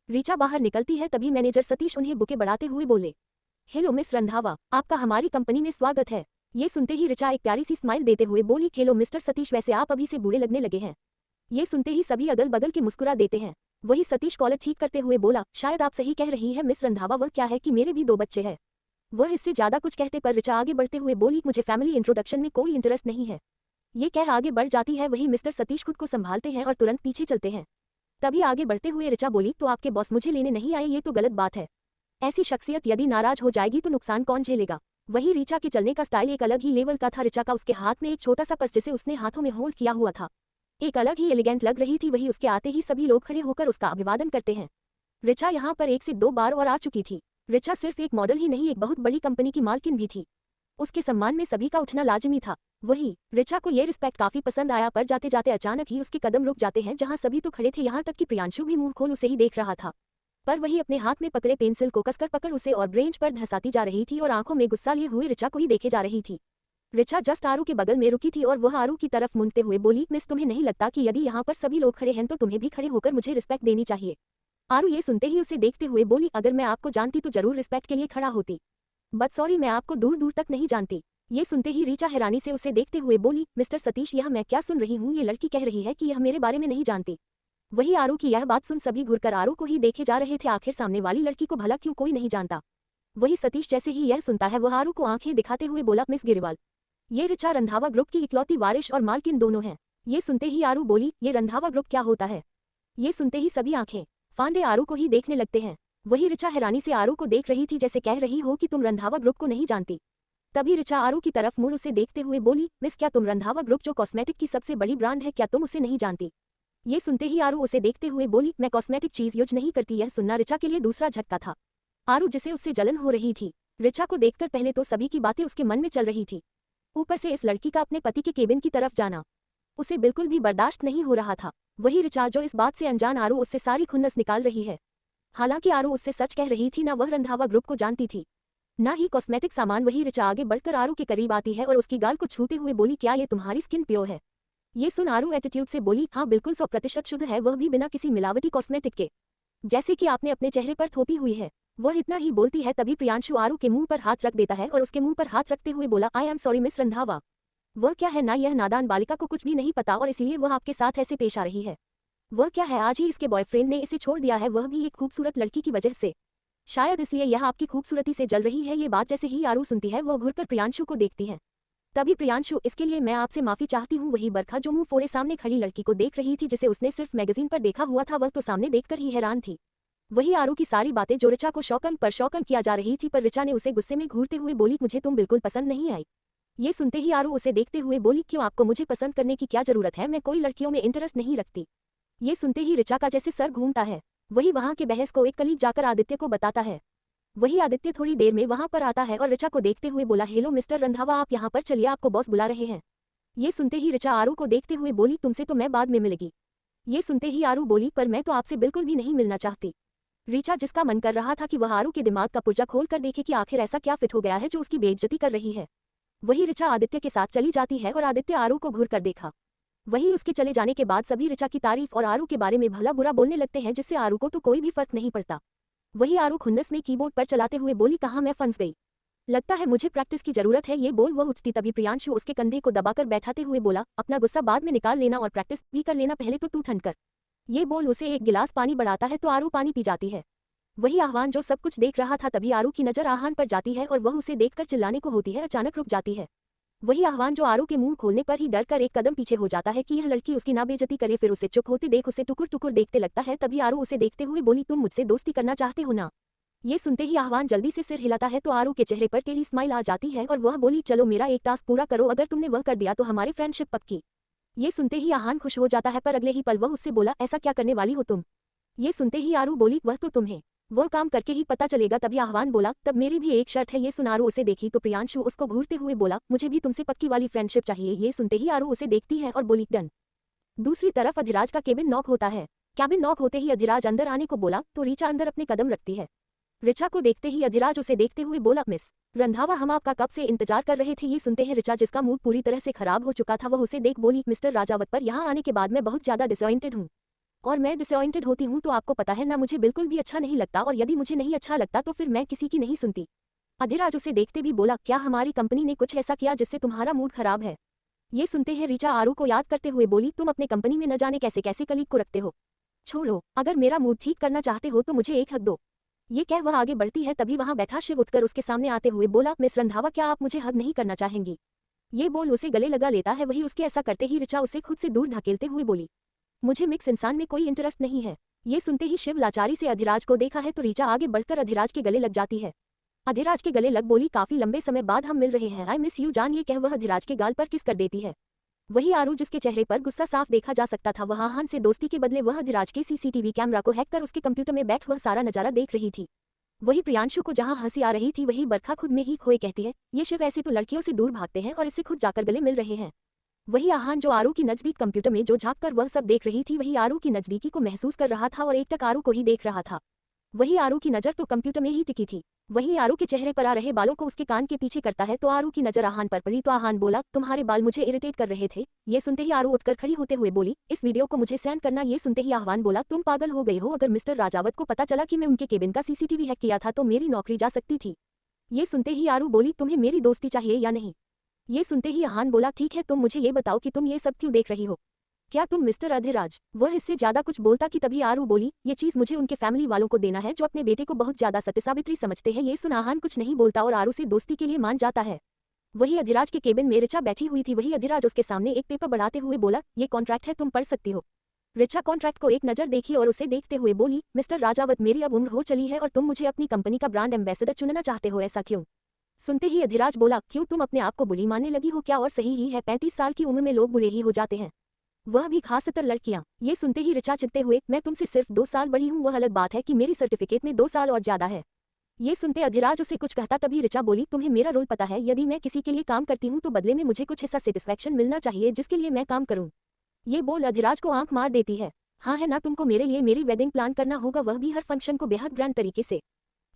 ऋचा बाहर निकलती है तभी मैनेजर सतीश उन्हें बुके बढ़ाते हुए बोले, हेलो मिस रंधावा, आपका हमारी कंपनी में स्वागत है। ये सुनते ही ऋचा एक प्यारी सी स्माइल देते हुए बोली, हेलो मिस्टर सतीश, वैसे आप अभी से बूढ़े लगने लगे हैं। ये सुनते ही सभी अगल बगल के मुस्कुरा देते हैं। वही सतीश कॉलर ठीक करते हुए बोला, शायद आप सही कह रही है मिस रंधावा, वह क्या है कि मेरे भी 2 बच्चे हैं। वह इससे ज्यादा कुछ कहते पर ऋचा आगे बढ़ते हुए बोली, मुझे फैमिली इंट्रोडक्शन में कोई इंटरेस्ट नहीं है। ये कह आगे बढ़ जाती है। वही मिस्टर सतीश खुद को संभालते हैं और तुरंत पीछे चलते हैं। तभी आगे बढ़ते हुए ऋचा बोली, तो आपके बॉस मुझे लेने नहीं आए, ये तो गलत बात है। ऐसी शख्सियत यदि नाराज हो जाएगी तो नुकसान कौन झेलेगा। वही ऋचा के चलने का स्टाइल एक अलग ही लेवल का था। ऋचा का उसके हाथ में एक छोटा सा पर्स जिसे उसने हाथों में होल्ड किया हुआ था, एक अलग ही एलिगेंट लग रही थी। वही उसके आते ही सभी लोग खड़े होकर उसका अभिवादन करते हैं। ऋचा यहाँ पर 1 से 2 बार और आ चुकी थी। ऋचा सिर्फ एक मॉडल ही नहीं, एक बहुत बड़ी कंपनी की मालकिन भी थी। उसके सम्मान में सभी का उठना लाजमी था। वही ऋचा को ये रिस्पेक्ट काफी पसंद आया, पर जाते जाते अचानक ही उसके कदम रुक जाते हैं। जहां सभी तो खड़े थे, यहाँ तक कि प्रियांशु भी मुंह खोल उसे ही देख रहा था। पर वही अपने हाथ में पकड़े पेंसिल को कसकर पकड़ उसे और ब्रेंच पर धंसाती जा रही थी और आंखों में गुस्सा लिए हुए ऋचा को ही देखे जा रही थी। ऋचा जस्ट आरू के बगल में रुकी थी और वह आरू की तरफ मुड़ते हुए बोली, मिस तुम्हें नहीं लगता कि यदि यहाँ पर सभी लोग खड़े हैं तो तुम्हें भी खड़े होकर मुझे रिस्पेक्ट देनी चाहिए। आरू ये सुनते ही उसे देखते हुए बोली, अगर मैं आपको जानती तो जरूर रिस्पेक्ट के लिए खड़ा होती, बट सॉरी मैं आपको दूर दूर तक नहीं जानती। ये सुनते ही ऋचा हैरानी से उसे देखते हुए बोली, मिस्टर सतीश यह मैं क्या सुन रही हूँ, ये लड़की कह रही है कि यह मेरे बारे में नहीं जानती। वही आरू की यह बात सुन सभी घुरकर आरू को ही देखे जा रहे थे। आखिर सामने वाली लड़की को भला क्यों कोई नहीं जानता। वही सतीश जैसे ही यह सुनता है वह आरू को आंखें दिखाते हुए बोला, मिस गिरवाल, ये ऋचा रंधावा ग्रुप की इकलौती वारिश और मालकिन दोनों हैं। ये सुनते ही आरू बोली, ये रंधावा ग्रुप क्या होता है। ये सुनते ही सभी आंखें फांदे आरू को ही देखने लगते हैं। वही ऋचा हैरानी से आरू को देख रही थी जैसे कह रही हो कि तुम रंधावा ग्रुप को नहीं जानती। तभी ऋचा आरू की तरफ मुड़ उसे देखते हुए बोली, मिस क्या तुम रंधावा ग्रुप जो कॉस्मेटिक की सबसे बड़ी ब्रांड है, क्या तुम उसे नहीं जानती। ये सुनते ही आरू उसे देखते हुए बोली, मैं कॉस्मेटिक चीज यूज नहीं करती। यह सुनना ऋचा के लिए दूसरा झटका था। आरू जिसे उससे जलन हो रही थी। ऋचा को देखकर पहले तो सभी की बातें उसके मन में चल रही थी, ऊपर से इस लड़की का अपने पति के केबिन की तरफ जाना उसे बिल्कुल भी बर्दाश्त नहीं हो रहा था। वही ऋचा जो इस बात से अनजान आरू उससे सारी खुन्नस निकाल रही है। हालांकि आरू उससे सच कह रही थी, ना वह रंधावा ग्रुप को जानती थी ना ही कॉस्मेटिक सामान। वही ऋचा आगे बढ़कर आरू के करीब आती है और उसकी गाल को छूते हुए बोली, क्या ये तुम्हारी स्किन प्योर है। ये सुन आरू एटीट्यूड से बोली, हाँ बिल्कुल 100% शुद्ध है, वह भी बिना किसी मिलावटी कॉस्मेटिक के, जैसे कि आपने अपने चेहरे पर थोपी हुई है। वह इतना ही बोलती है तभी प्रियांशु आरू के मुंह पर हाथ रख देता है और उसके मुंह पर हाथ रखते हुए बोला, I am sorry miss Randhawa. वह क्या है ना, यह नादान बालिका को कुछ भी नहीं पता और इसीलिए वह आपके साथ ऐसे पेश आ रही है। वह क्या है, आज ही इसके बॉयफ्रेंड ने इसे छोड़ दिया है, वह भी एक खूबसूरत लड़की की वजह से। शायद इसलिए यह आपकी खूबसूरती से जल रही है। ये बात जैसे ही आरू सुनती है वह घुरकर प्रियांशु को देखती है। तभी प्रियांशु, इसके लिए मैं आपसे माफी चाहती हूँ। वही बरखा जो मुंह फोड़े सामने खड़ी लड़की को देख रही थी जिसे उसने सिर्फ मैगजीन पर देखा हुआ था, वह तो सामने देखकर ही हैरान थी। वही आरू की सारी बातें जो ऋचा को शौकन पर शौकन किया जा रही थी, पर ऋचा ने उसे गुस्से में घूरते हुए बोली, मुझे तुम बिल्कुल पसंद नहीं आई। ये सुनते ही आरू उसे देखते हुए बोली, क्यों, आपको मुझे पसंद करने की क्या जरूरत है, मैं कोई लड़कियों में इंटरेस्ट नहीं रखती। ये सुनते ही ऋचा का जैसे सर घूमता है। वही वहां के बहस को एक कलीग जाकर आदित्य को बताता है। वही आदित्य थोड़ी देर में वहां पर आता है और ऋचा को देखते हुए बोला, हेलो मिस्टर रंधावा, आप यहाँ पर चलिए, आपको बॉस बुला रहे हैं। ये सुनते ही ऋचा आरू को देखते हुए बोली, तुमसे तो मैं बाद में मिलेगी। ये सुनते ही आरू बोली, पर मैं तो आपसे बिल्कुल भी नहीं मिलना चाहती। ऋचा जिसका मन कर रहा था कि वह आरू के दिमाग का पुर्जा खोल कर देखे कि आखिर ऐसा क्या फिट हो गया है जो उसकी बेइज्जती कर रही है। वही ऋचा आदित्य के साथ चली जाती है और आदित्य आरू को घूर कर देखा। वही उसके चले जाने के बाद सभी ऋचा की तारीफ और आरू के बारे में भला बुरा बोलने लगते हैं, जिससे आरू को तो कोई भी फर्क नहीं पड़ता। वही आरू खुन्नस में कीबोर्ड पर चलाते हुए बोली, कहाँ मैं फंस गई, लगता है मुझे प्रैक्टिस की जरूरत है। ये बोल वह उठती तभी प्रियांशु उसके कंधे को दबाकर बैठाते हुए बोला, अपना गुस्सा बाद में निकाल लेना और प्रैक्टिस भी कर लेना, पहले तो तू ठंड कर। ये बोल उसे एक गिलास पानी बढ़ाता है तो आरू पानी पी जाती है। वही आह्वान जो सब कुछ देख रहा था, तभी आरू की नजर आह्वान पर जाती है और वह उसे देखकर चिल्लाने को होती है, अचानक रुक जाती है। वही आह्वान जो आरू के मुंह खोलने पर ही डर कर एक कदम पीछे हो जाता है कि यह लड़की उसकी ना बेइज्जती करे, फिर उसे चुप होते देख उसे टुकुर टुकुर देखते लगता है। तभी आरू उसे देखते हुए बोली, तुम मुझसे दोस्ती करना चाहते हो ना। ये सुनते ही आह्वान जल्दी से सिर हिलाता है तो आरू के चेहरे पर टेढ़ी स्माइल आ जाती है और वह बोली, चलो मेरा एक टास्क पूरा करो, अगर तुमने वह कर दिया तो हमारी फ्रेंडशिप पक्की। ये सुनते ही आह्वान खुश हो जाता है, पर अगले ही पल वह उससे बोला, ऐसा क्या करने वाली हो तुम। ये सुनते ही आरू बोली, वह तो तुम्हें वह काम करके ही पता चलेगा। तभी आह्वान बोला, तब मेरी भी एक शर्त है। ये सुन आरू उसे देखी तो प्रियांशु उसको घूरते हुए बोला, मुझे भी तुमसे पक्की वाली फ्रेंडशिप चाहिए। ये सुनते ही आरू उसे देखती है और बोली, डन। दूसरी तरफ अधिराज का केबिन नॉक होता है। कैबिन नॉक होते ही अधिराज अंदर आने को बोला तो ऋचा अंदर अपने कदम रखती है। ऋचा को देखते ही अधिराज उसे देखते हुए बोला, मिस रंधावा, हम आपका कब से इंतजार कर रहे थे। ये सुनते हैं ऋचा जिसका मूड पूरी तरह से खराब हो चुका था, वह उसे देख बोली, मिस्टर राजावत, पर यहाँ आने के बाद मैं बहुत ज्यादा डिसअपॉइंटेड हूँ। और मैं डिसअपॉइंटेड होती हूँ तो आपको पता है ना, मुझे बिल्कुल भी अच्छा नहीं लगता, और यदि मुझे नहीं अच्छा लगता तो फिर मैं किसी की नहीं सुनती। अधिराज उसे देखते भी बोला, क्या हमारी कंपनी ने कुछ ऐसा किया जिससे तुम्हारा मूड खराब है? ये सुनते ही ऋचा आरू को याद करते हुए बोली, तुम अपने कंपनी में न जाने कैसे कैसे कलीग को रखते हो। छोड़ो, अगर मेरा मूड ठीक करना चाहते हो तो मुझे एक हक दो। ये कह वह आगे बढ़ती है, तभी वहां बैठा शिव उठकर उसके सामने आते हुए बोला, मिस रंधावा, क्या आप मुझे हग नहीं करना चाहेंगी? ये बोल उसे गले लगा लेता है। वही उसके ऐसा करते ही ऋचा उसे खुद से दूर धकेलते हुए बोली, मुझे मिक्स इंसान में कोई इंटरेस्ट नहीं है। ये सुनते ही शिव लाचारी से अधिराज को देखा है तो ऋचा आगे बढ़कर अधिराज के गले लग जाती है। अधिराज के गले लग बोली, काफी लंबे समय बाद हम मिल रहे हैं, आई मिस यू जान। ये कह वह अधिराज के गाल पर किस कर देती है। वही आरू जिसके चेहरे पर गुस्सा साफ देखा जा सकता था, वह आहान से दोस्ती के बदले वह अधिराज के सीसीटीवी कैमरा को हैक कर उसके कंप्यूटर में बैठ वह सारा नजारा देख रही थी। वही प्रियांशु को जहां हंसी आ रही थी वही बरखा खुद में ही खोए कहती है, ये शिव ऐसे तो लड़कियों से दूर भागते हैं और इसे खुद जाकर गले मिल रहे हैं। वही आहान जो आरू की नजदीक कंप्यूटर में जो झांक कर वह सब देख रही थी, वही आरू की नजदीकी को महसूस कर रहा था और एकटक आरू को ही देख रहा था। वही आरू की नजर तो कंप्यूटर में ही टिकी थी। वही आरू के चेहरे पर आ रहे बालों को उसके कान के पीछे करता है तो आरू की नजर आहान पर पड़ी तो आहान बोला, तुम्हारे बाल मुझे इरिटेट कर रहे थे। ये सुनते ही आरू उठकर खड़ी होते हुए बोली, इस वीडियो को मुझे सेंड करना। ये सुनते ही आह्वान बोला, तुम पागल हो गई हो? अगर मिस्टर राजावत को पता चला कि मैं उनके केबिन का सीसीटीवी हैक किया था तो मेरी नौकरी जा सकती थी। ये सुनते ही आरू बोली, तुम्हें मेरी दोस्ती चाहिए या नहीं? ये सुनते ही आहान बोला, ठीक है, तुम मुझे ये बताओ कि तुम ये सब क्यों देख रही हो? क्या तुम मिस्टर अधिराज? वह इससे ज्यादा कुछ बोलता कि तभी आरू बोली, ये चीज मुझे उनके फैमिली वालों को देना है जो अपने बेटे को बहुत ज्यादा सत्य सावित्री समझते हैं। ये सुन आहान कुछ नहीं बोलता और आरू से दोस्ती के लिए मान जाता है। वही अधिराज के केबिन में ऋचा बैठी हुई थी। वही अधिराज उसके सामने एक पेपर बढ़ाते हुए बोला, ये कॉन्ट्रैक्ट है, तुम पढ़ सकती हो। ऋचा कॉन्ट्रैक्ट को एक नजर देखी और उसे देखते हुए बोली, मिस्टर राजावत, मेरी अब उम्र हो चली है और तुम मुझे अपनी कंपनी का ब्रांड एम्बेसडर चुनना चाहते हो, ऐसा क्यों? सुनते ही अधिराज बोला, क्यों, तुम अपने आप को बुरी मानने लगी हो क्या? और सही ही है, 35 साल की उम्र में लोग बुरे ही हो जाते हैं, वह भी खासतर लड़कियां। ये सुनते ही ऋचा चिढ़ते हुए, मैं तुमसे सिर्फ 2 साल बड़ी हूँ, वह अलग बात है कि मेरी सर्टिफिकेट में 2 साल और ज्यादा है। ये सुनते अधिराज उसे कुछ कहता तभी ऋचा बोली, तुम्हें मेरा रोल पता है, यदि मैं किसी के लिए काम करती हूँ तो बदले में मुझे कुछ ऐसा सेटिस्फैक्शन मिलना चाहिए जिसके लिए मैं काम करूँ। ये बोल अधिराज को आंख मार देती है। हाँ है ना, तुमको मेरे लिए मेरी वेडिंग प्लान करना होगा, वह भी हर फंक्शन को बेहद ग्रैंड तरीके से।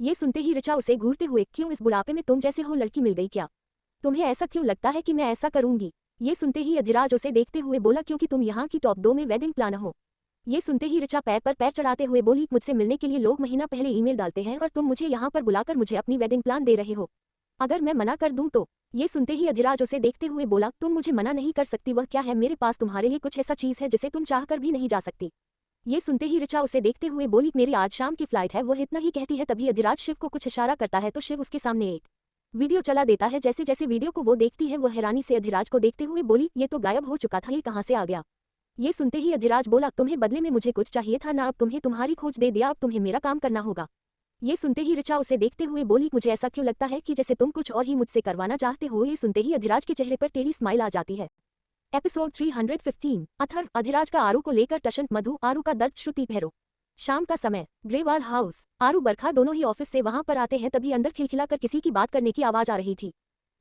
ये सुनते ही ऋचा उसे घूरते हुए, क्यों, इस बुढ़ापे में तुम जैसे हो लड़की मिल गई क्या? तुम्हें ऐसा क्यों लगता है कि मैं ऐसा करूंगी? ये सुनते ही अधिराज उसे देखते हुए बोला, क्योंकि तुम यहाँ की टॉप 2 में वेडिंग प्लानर हो। ये सुनते ही ऋचा पैर पर पैर चढ़ाते हुए बोली, मुझसे मिलने के लिए लोग महीना पहले ईमेल डालते हैं और तुम मुझे यहाँ पर बुलाकर मुझे अपनी वेडिंग प्लान दे रहे हो। अगर मैं मना कर दूं तो? ये सुनते ही अधिराज उसे देखते हुए बोला, तुम मुझे मना नहीं कर सकती। वह क्या है, मेरे पास तुम्हारे लिए कुछ ऐसा चीज है जिसे तुम चाहकर भी नहीं जा सकती। ये सुनते ही ऋचा उसे देखते हुए बोली, मेरी आज शाम की फ्लाइट है। वह इतना ही कहती है तभी अधिराज शिव को कुछ इशारा करता है तो शिव उसके सामने एक वीडियो चला देता है। जैसे जैसे वीडियो को वो देखती है वह हैरानी से अधिराज को देखते हुए बोली, ये तो गायब हो चुका था, ये कहाँ से आ गया? ये सुनते ही अधिराज बोला, तुम्हें बदले में मुझे कुछ चाहिए था ना, अब तुम्हें तुम्हारी खोज दे दिया, अब तुम्हें मेरा काम करना होगा। ये सुनते ही ऋचा उसे देखते हुए बोली, मुझे ऐसा क्यों लगता है कि जैसे तुम कुछ और ही मुझसे करवाना चाहते हो। ये सुनते ही अधिराज के चेहरे पर टेढ़ी स्माइल आ जाती है। एपिसोड 315 अथर्व। अधिराज का आरू को लेकर टशन। मधु, आरू का दर्द। श्रुति भैरो। शाम का समय। ग्रेवाल हाउस। आरू बरखा दोनों ही ऑफिस से वहां पर आते हैं तभी अंदर खिलखिलाकर किसी की बात करने की आवाज आ रही थी।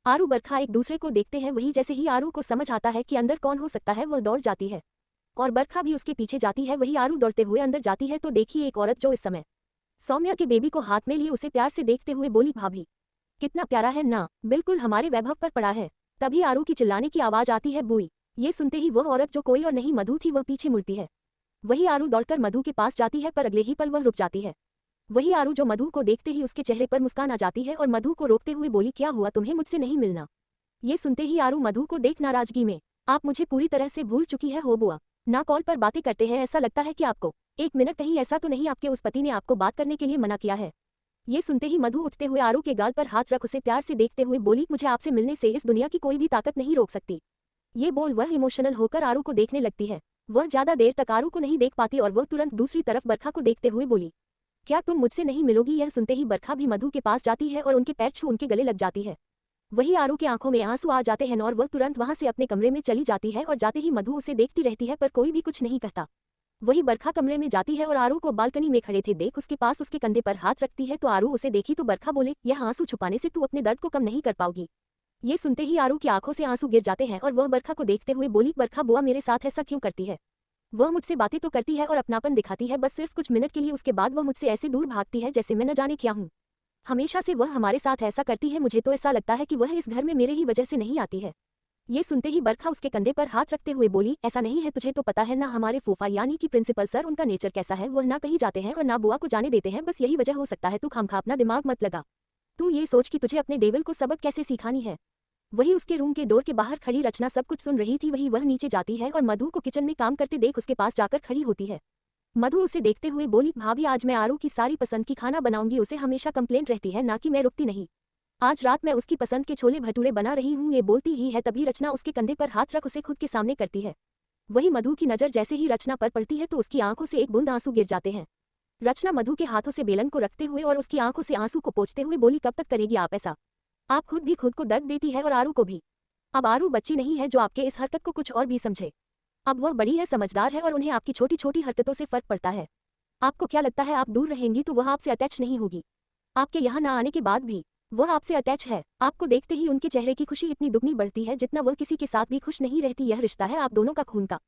आरू बरखा एक दूसरे को देखते हैं। वही जैसे ही आरू को समझ आता है कि अंदर कौन हो सकता है वह दौड़ जाती है और बरखा भी उसके पीछे जाती है। वही आरू दौड़ते हुए अंदर जाती है तो देखिए एक औरत जो इस समय सौम्या के बेबी को हाथ में लिए उसे प्यार से देखते हुए बोली, भाभी कितना प्यारा है ना, बिल्कुल हमारे वैभव पर पड़ा है। तभी आरू की चिल्लाने की आवाज आती है, बुई। ये सुनते ही वह औरत जो कोई और नहीं मधु थी वह पीछे मुड़ती है। वही आरू दौड़कर मधु के पास जाती है पर अगले ही पल वह रुक जाती है। वही आरू जो मधु को देखते ही उसके चेहरे पर मुस्कान आ जाती है और मधु को रोकते हुए बोली, क्या हुआ, तुम्हें मुझसे नहीं मिलना? ये सुनते ही आरू मधु को देख नाराजगी में, आप मुझे पूरी तरह से भूल चुकी है हो बुआ, ना कॉल पर बातें करते हैं, ऐसा लगता है कि आपको 1 मिनट, कहीं ऐसा तो नहीं आपके उस पति ने आपको बात करने के लिए मना किया है? ये सुनते ही मधु उठते हुए आरू के गाल पर हाथ रख उसे प्यार से देखते हुए बोली, मुझे आपसे मिलने से इस दुनिया की कोई भी ताकत नहीं रोक सकती। ये बोल वह इमोशनल होकर आरू को देखने लगती है। वह ज्यादा देर तक आरू को नहीं देख पाती और वह तुरंत दूसरी तरफ बरखा को देखते हुए बोली, क्या तुम मुझसे नहीं मिलोगी? यह सुनते ही बरखा भी मधु के पास जाती है और उनके पैर छू उनके गले लग जाती है। वही आरू की आंखों में आंसू आ जाते हैं और वह तुरंत वहां से अपने कमरे में चली जाती है और जाते ही मधु उसे देखती रहती है पर कोई भी कुछ नहीं कहता। वही बरखा कमरे में जाती है और आरू को बालकनी में खड़े थे देख उसके पास उसके कंधे पर हाथ रखती है तो आरू उसे देखी तो बरखा बोले, यह आंसू छुपाने से तू अपने दर्द को कम नहीं कर पाओगी। ये सुनते ही आरू की आंखों से आंसू गिर जाते हैं और वह बरखा को देखते हुए बोली, बरखा बुआ मेरे साथ ऐसा क्यों करती है? वह मुझसे बातें तो करती है और अपनापन दिखाती है, बस सिर्फ कुछ मिनट के लिए, उसके बाद वह मुझसे ऐसे दूर भागती है जैसे मैं न जाने क्या हूँ। हमेशा से वह हमारे साथ ऐसा करती है, मुझे तो ऐसा लगता है कि वह इस घर में मेरे ही वजह से नहीं आती है। ये सुनते ही बरखा उसके कंधे पर हाथ रखते हुए बोली, ऐसा नहीं है, तुझे तो पता है ना हमारे फूफा यानी कि प्रिंसिपल सर, उनका नेचर कैसा है, वह ना कहीं जाते हैं और ना बुआ को जाने देते हैं, बस यही वजह हो सकता है, तू खामखा अपना दिमाग मत लगा। तू ये सोच कि तुझे अपने डेविल को सबक कैसे सिखानी है। वही उसके रूम के डोर के बाहर खड़ी रचना सब कुछ सुन रही थी। वही वह नीचे जाती है और मधु को किचन में काम करते देख उसके पास जाकर खड़ी होती है। मधु उसे देखते हुए बोली, भाभी आज मैं आरू की सारी पसंद की खाना बनाऊंगी, उसे हमेशा कंप्लेंट रहती है ना कि मैं रुकती नहीं। आज रात मैं उसकी पसंद के छोले भटूरे बना रही हूँ। ये बोलती ही है तभी रचना उसके कंधे पर हाथ रख उसे खुद के सामने करती है। वही मधु की नजर जैसे ही रचना पर पड़ती है तो उसकी आंखों से एक बूंद आंसू गिर जाते हैं। रचना मधु के हाथों से बेलन को रखते हुए और उसकी आंखों से आंसू को पोंछते हुए बोली, कब तक करेगी आप ऐसा? आप खुद भी खुद को दर्द देती है और आरू को भी। अब आरू बच्ची नहीं है जो आपके इस हरकत को कुछ और भी समझे। अब वह बड़ी है, समझदार है और उन्हें आपकी छोटी छोटी हरकतों से फर्क पड़ता है। आपको क्या लगता है आप दूर रहेंगी तो वह आपसे अटैच नहीं होगी? आपके यहाँ ना आने के बाद भी वह आपसे अटैच है। आपको देखते ही उनके चेहरे की खुशी इतनी दुगनी बढ़ती है जितना वह किसी के साथ भी खुश नहीं रहती। यह रिश्ता है आप दोनों का खून का।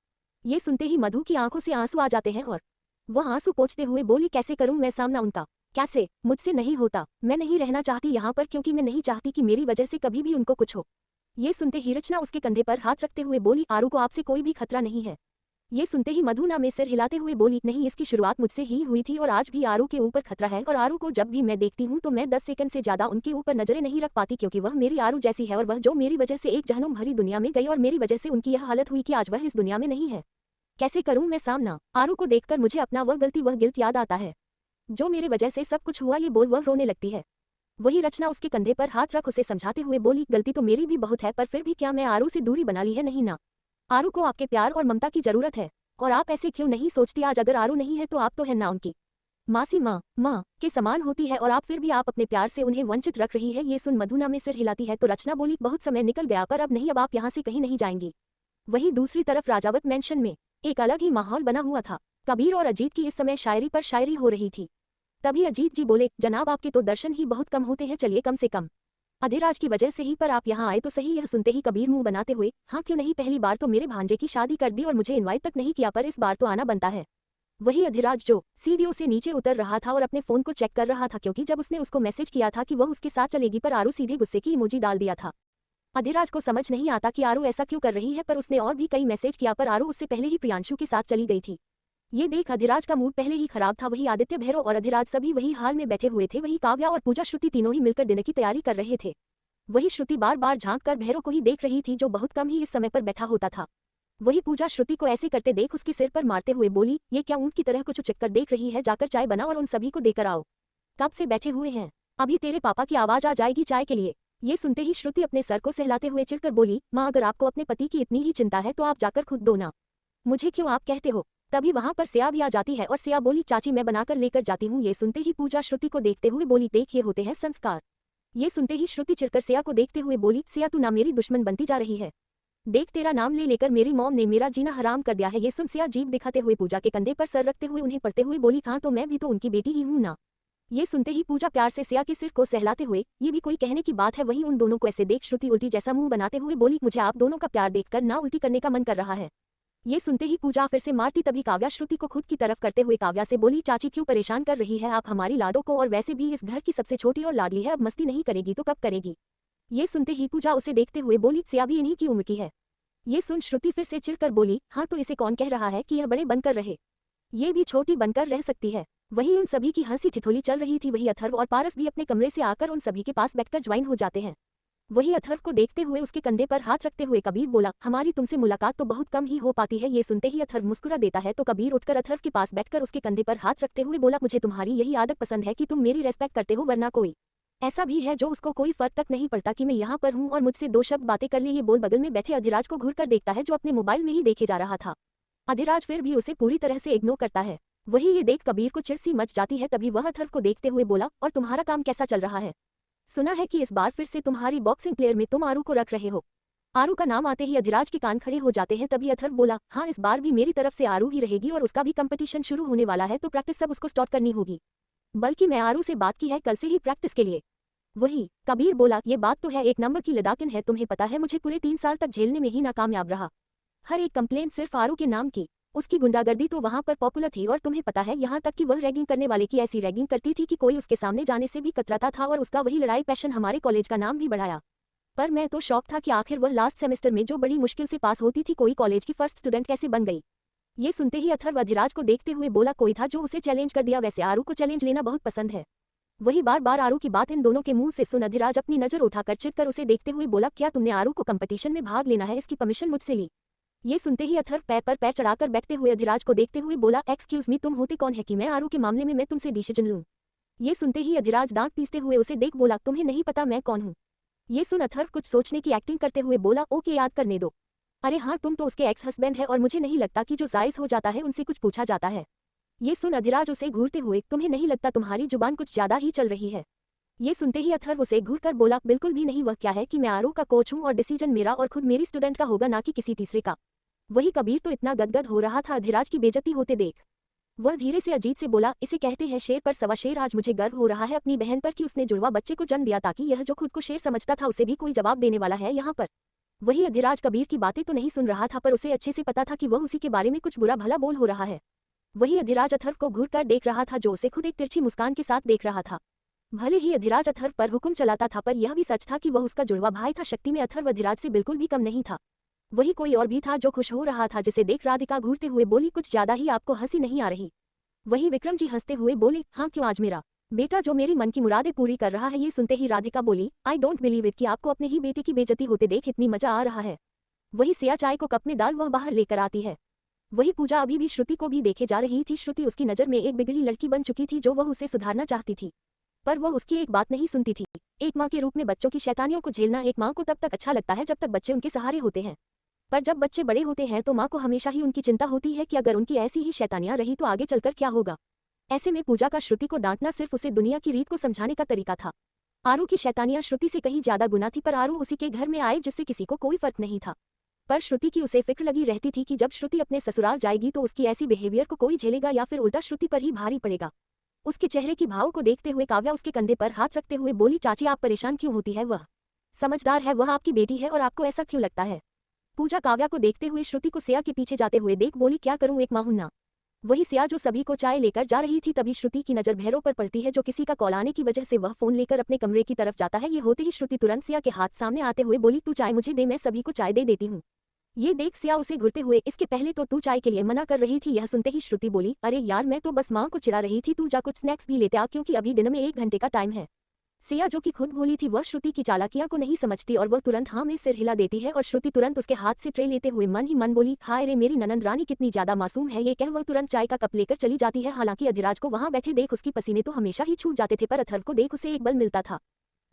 ये सुनते ही मधु की आंखों से आंसू आ जाते हैं और वह आंसू पोंछते हुए बोली, कैसे करूं मैं सामना उनका? कैसे? मुझसे नहीं होता। मैं नहीं रहना चाहती यहाँ पर क्योंकि मैं नहीं चाहती कि मेरी वजह से कभी भी उनको कुछ हो। ये सुनते ही रचना उसके कंधे पर हाथ रखते हुए बोली, आरू को आपसे कोई भी खतरा नहीं है। ये सुनते ही मधु ना में सिर हिलाते हुए बोली, नहीं, इसकी शुरुआत मुझसे ही हुई थी और आज भी आरू के ऊपर खतरा है। और आरू को जब भी मैं देखती हूँ तो मैं 10 सेकंड से ज्यादा उनके ऊपर नजरें नहीं रख पाती क्योंकि वह मेरी आरू जैसी है और वह जो मेरी वजह से एक जहन्नुम भरी दुनिया में गई और मेरी वजह से उनकी यह हालत हुई कि आज वह इस दुनिया में नहीं है। कैसे करूं मैं सामना? आरू को देखकर मुझे अपना वह गलती वह गिल्ट याद आता है जो मेरे वजह से सब कुछ हुआ। ये बोल वह रोने लगती है। वही रचना उसके कंधे पर हाथ रख उसे समझाते हुए बोली, गलती तो मेरी भी बहुत है पर फिर भी क्या मैं आरू से दूरी बना ली है? नहीं ना, आरू को आपके प्यार और ममता की जरूरत है और आप ऐसे क्यों नहीं सोचती? आज अगर आरू नहीं है तो आप तो है ना उनकी मासी माँ के समान होती है और आप फिर भी आप अपने प्यार से उन्हें वंचित रख रही है। ये सुन मधु ना में सिर हिलाती है तो रचना बोली, बहुत समय निकल गया पर अब नहीं, अब आप यहाँ से कहीं नहीं जाएंगी। वहीं दूसरी तरफ राजावत मेंशन में एक अलग ही माहौल बना हुआ था। कबीर और अजीत की इस समय शायरी पर शायरी हो रही थी। तभी अजीत जी बोले, जनाब आपके तो दर्शन ही बहुत कम होते हैं, चलिए कम से कम अधिराज की वजह से ही पर आप यहाँ आए तो सही। यह सुनते ही कबीर मुंह बनाते हुए, हाँ क्यों नहीं, पहली बार तो मेरे भांजे की शादी कर दी और मुझे इनवाइट तक नहीं किया, पर इस बार तो आना बनता है। वही अधिराज जो सीढ़ियों से नीचे उतर रहा था और अपने फोन को चेक कर रहा था क्योंकि जब उसने उसको मैसेज किया था कि वह उसके साथ चलेगी पर आरू सीधे गुस्से की इमोजी डाल दिया था। अधिराज को समझ नहीं आता कि आरू ऐसा क्यों कर रही है पर उसने और भी कई मैसेज किया पर आरू उससे पहले ही प्रियांशु के साथ चली गई थी। ये देख अधिराज का मूड पहले ही खराब था। वही आदित्य, भैरव और अधिराज सभी वही हाल में बैठे हुए थे। वही काव्या और पूजा श्रुति तीनों ही मिलकर डिनर की तैयारी कर रहे थे। वही श्रुति बार बार झांक कर भैरव को ही देख रही थी जो बहुत कम ही इस समय पर बैठा होता था। वही पूजा श्रुति को ऐसे करते देख उसके सिर पर मारते हुए बोली, ये क्या ऊंट की तरह कुछ उचक्कर देख रही है? जाकर चाय बना और उन सभी को देकर आओ। कब से बैठे हुए हैं? अभी तेरे पापा की आवाज आ जाएगी चाय के लिए। ये सुनते ही श्रुति अपने सर को सहलाते हुए चिढ़कर बोली, माँ अगर आपको अपने पति की इतनी ही चिंता है तो आप जाकर खुद दो ना, मुझे क्यों आप कहते हो? तभी वहां पर सिया भी आ जाती है और सिया बोली, चाची मैं बनाकर लेकर जाती हूँ। ये सुनते ही पूजा श्रुति को देखते हुए बोली, देख ये होते हैं संस्कार। ये सुनते ही श्रुति चिढ़कर सिया को देखते हुए बोली, सिया तू ना मेरी दुश्मन बनती जा रही है। देख तेरा नाम ले लेकर मेरी मॉम ने मेरा जीना हराम कर दिया है। ये सुन सिया जीभ दिखाते हुए पूजा के कंधे पर सर रखते हुए उन्हें पढ़ते हुए बोली, हाँ तो मैं भी तो उनकी बेटी ही हूँ ना। ये सुनते ही पूजा प्यार से सिया के सिर को सहलाते हुए, ये भी कोई कहने की बात है? वहीं उन दोनों को ऐसे देख श्रुति उल्टी जैसा मुंह बनाते हुए बोली, मुझे आप दोनों का प्यार देखकर ना उल्टी करने का मन कर रहा है। ये सुनते ही पूजा फिर से मारती। तभी काव्या श्रुति को खुद की तरफ करते हुए काव्या से बोली, चाची क्यों परेशान कर रही है आप हमारी लाडो को? और वैसे भी इस घर की सबसे छोटी और लाडली है, अब मस्ती नहीं करेगी तो कब करेगी? ये सुनते ही पूजा उसे देखते हुए बोली, सिया भी इन्हीं की उम्र की है। ये सुन श्रुति फिर से चिढ़कर बोली, हाँ तो इसे कौन कह रहा है कि यह बड़े बनकर रहे? ये भी छोटी बनकर रह सकती है। वहीं उन सभी की हंसी ठिठोली चल रही थी। वही अथर्व और पारस भी अपने कमरे से आकर उन सभी के पास बैठकर ज्वाइन हो जाते हैं। वही अथर्व को देखते हुए उसके कंधे पर हाथ रखते हुए कबीर बोला, हमारी तुमसे मुलाकात तो बहुत कम ही हो पाती है। ये सुनते ही अथर्व मुस्कुरा देता है तो कबीर उठकर अथर्व के पास बैठकर उसके कंधे पर हाथ रखते हुए बोला, मुझे तुम्हारी यही आदत पसंद है कि तुम मेरी रेस्पेक्ट करते हो, वरना कोई ऐसा भी है जो उसको कोई फर्क तक नहीं पड़ता कि मैं यहाँ पर हूँ और मुझसे दो शब्द बातें कर ले। ये बोल बगल में बैठे अधिराज को घूर कर देखता है जो अपने मोबाइल में ही देखे जा रहा था। अधिराज फिर भी उसे पूरी तरह से इग्नोर करता है। वही ये देख कबीर को चिढ़ सी मच जाती है। तभी वह अथर्व को देखते हुए बोला, और तुम्हारा काम कैसा चल रहा है? सुना है कि इस बार फिर से तुम्हारी बॉक्सिंग प्लेयर में तुम आरू को रख रहे हो। आरू का नाम आते ही अधिराज के कान खड़े हो जाते हैं। तभी अथर्व बोला, हाँ इस बार भी मेरी तरफ से आरू ही रहेगी और उसका भी कंपटीशन शुरू होने वाला है तो प्रैक्टिस सब उसको स्टार्ट करनी होगी। बल्कि मैं आरू से बात की है कल से ही प्रैक्टिस के लिए। वही कबीर बोला, ये बात तो है, एक नंबर की लड़ाकिन है, तुम्हें पता है मुझे पूरे 3 साल तक झेलने में ही नाकामयाब रहा। हर एक कंप्लेंट सिर्फ आरू के नाम की। उसकी गुंडागर्दी तो वहां पर पॉपुलर थी और तुम्हें पता है यहाँ तक कि वह रैगिंग करने वाले की ऐसी रैगिंग करती थी कि कोई उसके सामने जाने से भी कतराता था और उसका वही लड़ाई पैशन हमारे कॉलेज का नाम भी बढ़ाया। पर मैं तो शॉक था कि आखिर वह लास्ट सेमेस्टर में जो बड़ी मुश्किल से पास होती थी कोई कॉलेज की फर्स्ट स्टूडेंट कैसे बन गई। ये सुनते ही अथर्व अधिराज को देखते हुए बोला कोई था जो उसे चैलेंज कर दिया। वैसे आरू को चैलेंज लेना बहुत पसंद है। वही बार बार आरू की बात इन दोनों के मुंह से सुन अधिराज अपनी नजर उठाकर चिढ़कर उसे देखते हुए बोला क्या तुमने आरू को कंपटीशन में भाग लेना है इसकी परमिशन मुझसे ली। ये सुनते ही अथर्व पैर पर पैर चढ़ाकर बैठते हुए अधिराज को देखते हुए बोला एक्सक्यूज मी तुम होते कौन है कि मैं आरू के मामले में मैं तुमसे डिसीजन लूं। ये सुनते ही अधिराज दांत पीसते हुए उसे देख बोला तुम्हें नहीं पता मैं कौन हूं। ये सुन अथर्व कुछ सोचने की एक्टिंग करते हुए बोला ओके याद करने दो। अरे हाँ तुम तो उसके एक्स हस्बैंड है और मुझे नहीं लगता कि जो जायज हो जाता है उनसे कुछ पूछा जाता है। ये सुन अधिराज उसे घूरते हुए तुम्हें नहीं लगता तुम्हारी जुबान कुछ ज्यादा ही चल रही है। ये सुनते ही अथर्व उसे घूरकर बोला बिल्कुल भी नहीं। वह क्या है कि मैं आरू का कोच हूँ और डिसीजन मेरा और खुद मेरी स्टूडेंट का होगा ना कि किसी तीसरे का। वही कबीर तो इतना गदगद हो रहा था अधिराज की बेइज्जती होते देख। वह धीरे से अजीत से बोला इसे कहते हैं शेर पर सवा शेर। आज मुझे गर्व हो रहा है अपनी बहन पर कि उसने जुड़वा बच्चे को जन्म दिया ताकि यह जो खुद को शेर समझता था उसे भी कोई जवाब देने वाला है यहाँ पर। वही अधिराज कबीर की बातें तो नहीं सुन रहा था पर उसे अच्छे से पता था कि वह उसी के बारे में कुछ बुरा भला बोल हो रहा है। वही अधिराज अथर्व को घूर कर देख रहा था जो उसे खुद एक तिरछी मुस्कान के साथ देख रहा था। भले ही अधिराज अथर्व पर हुक्म चलाता था पर यह भी सच था कि वह उसका जुड़वा भाई था। शक्ति में अथर्व अधिराज से बिल्कुल भी कम नहीं था। वही कोई और भी था जो खुश हो रहा था जिसे देख राधिका घूरते हुए बोली कुछ ज्यादा ही आपको हंसी नहीं आ रही। वही विक्रम जी हंसते हुए बोले हाँ क्यों आज मेरा बेटा जो मेरी मन की मुरादें पूरी कर रहा है। ये सुनते ही राधिका बोली आई डोंट बिलीव इट कि आपको अपने ही बेटे की बेइज्जती होते देख इतनी मजा आ रहा है। वही सिया चाय को कप में डाल वह बाहर लेकर आती है। वही पूजा अभी भी श्रुति को भी देखे जा रही थी। श्रुति उसकी नजर में एक बिगड़ी लड़की बन चुकी थी जो वह उसे सुधारना चाहती थी पर वह उसकी एक बात नहीं सुनती थी। एक माँ के रूप में बच्चों की शैतानियों को झेलना एक माँ को तब तक अच्छा लगता है जब तक बच्चे उनके सहारे होते हैं। पर जब बच्चे बड़े होते हैं तो माँ को हमेशा ही उनकी चिंता होती है कि अगर उनकी ऐसी ही शैतानियां रही तो आगे चलकर क्या होगा। ऐसे में पूजा का श्रुति को डांटना सिर्फ उसे दुनिया की रीत को समझाने का तरीका था। आरू की शैतानियां श्रुति से कहीं ज्यादा गुना थी पर आरू उसी के घर में आए जिससे किसी को कोई फर्क नहीं था। पर श्रुति की उसे फिक्र लगी रहती थी कि जब श्रुति अपने ससुराल जाएगी तो उसकी ऐसी बिहेवियर को कोई झेलेगा या फिर उल्टा श्रुति पर ही भारी पड़ेगा। उसके चेहरे की भाव को देखते हुए काव्या उसके कंधे पर हाथ रखते हुए बोली चाची आप परेशान क्यों होती है। वह समझदार है वह आपकी बेटी है और आपको ऐसा क्यों लगता है। पूजा काव्या को देखते हुए श्रुति को सिया के पीछे जाते हुए देख बोली क्या करूं एक माँ हूं ना। वही सिया जो सभी को चाय लेकर जा रही थी तभी श्रुति की नजर भैरव पर पड़ती है जो किसी का कॉल आने की वजह से वह फोन लेकर अपने कमरे की तरफ जाता है। ये होते ही श्रुति तुरंत सिया के हाथ सामने आते हुए बोली तू चाय मुझे दे मैं सभी को चाय दे देती हूँ। ये देख सिया उसे घुरते हुए इसके पहले तो तू चाय के लिए मना कर रही थी। यह सुनते ही श्रुति बोली अरे यार मैं तो बस माँ को चिढ़ा रही थी तू जा कुछ स्नैक्स भी लेते आ क्योंकि अभी दिन में 1 घंटे का टाइम है। सिया जो कि खुद भोली थी वह श्रुति की चालाकियां को नहीं समझती और वह तुरंत हाँ में सिर हिला देती है और श्रुति तुरंत उसके हाथ से ट्रे लेते हुए मन ही मन बोली हाय रे मेरी ननंद रानी कितनी ज्यादा मासूम है। ये कह वह तुरंत चाय का कप लेकर चली जाती है। हालांकि अधिराज को वहां बैठे देख उसकी पसीने तो हमेशा ही छूट जाते थे पर अथर्व को देख उसे एक बल मिलता था।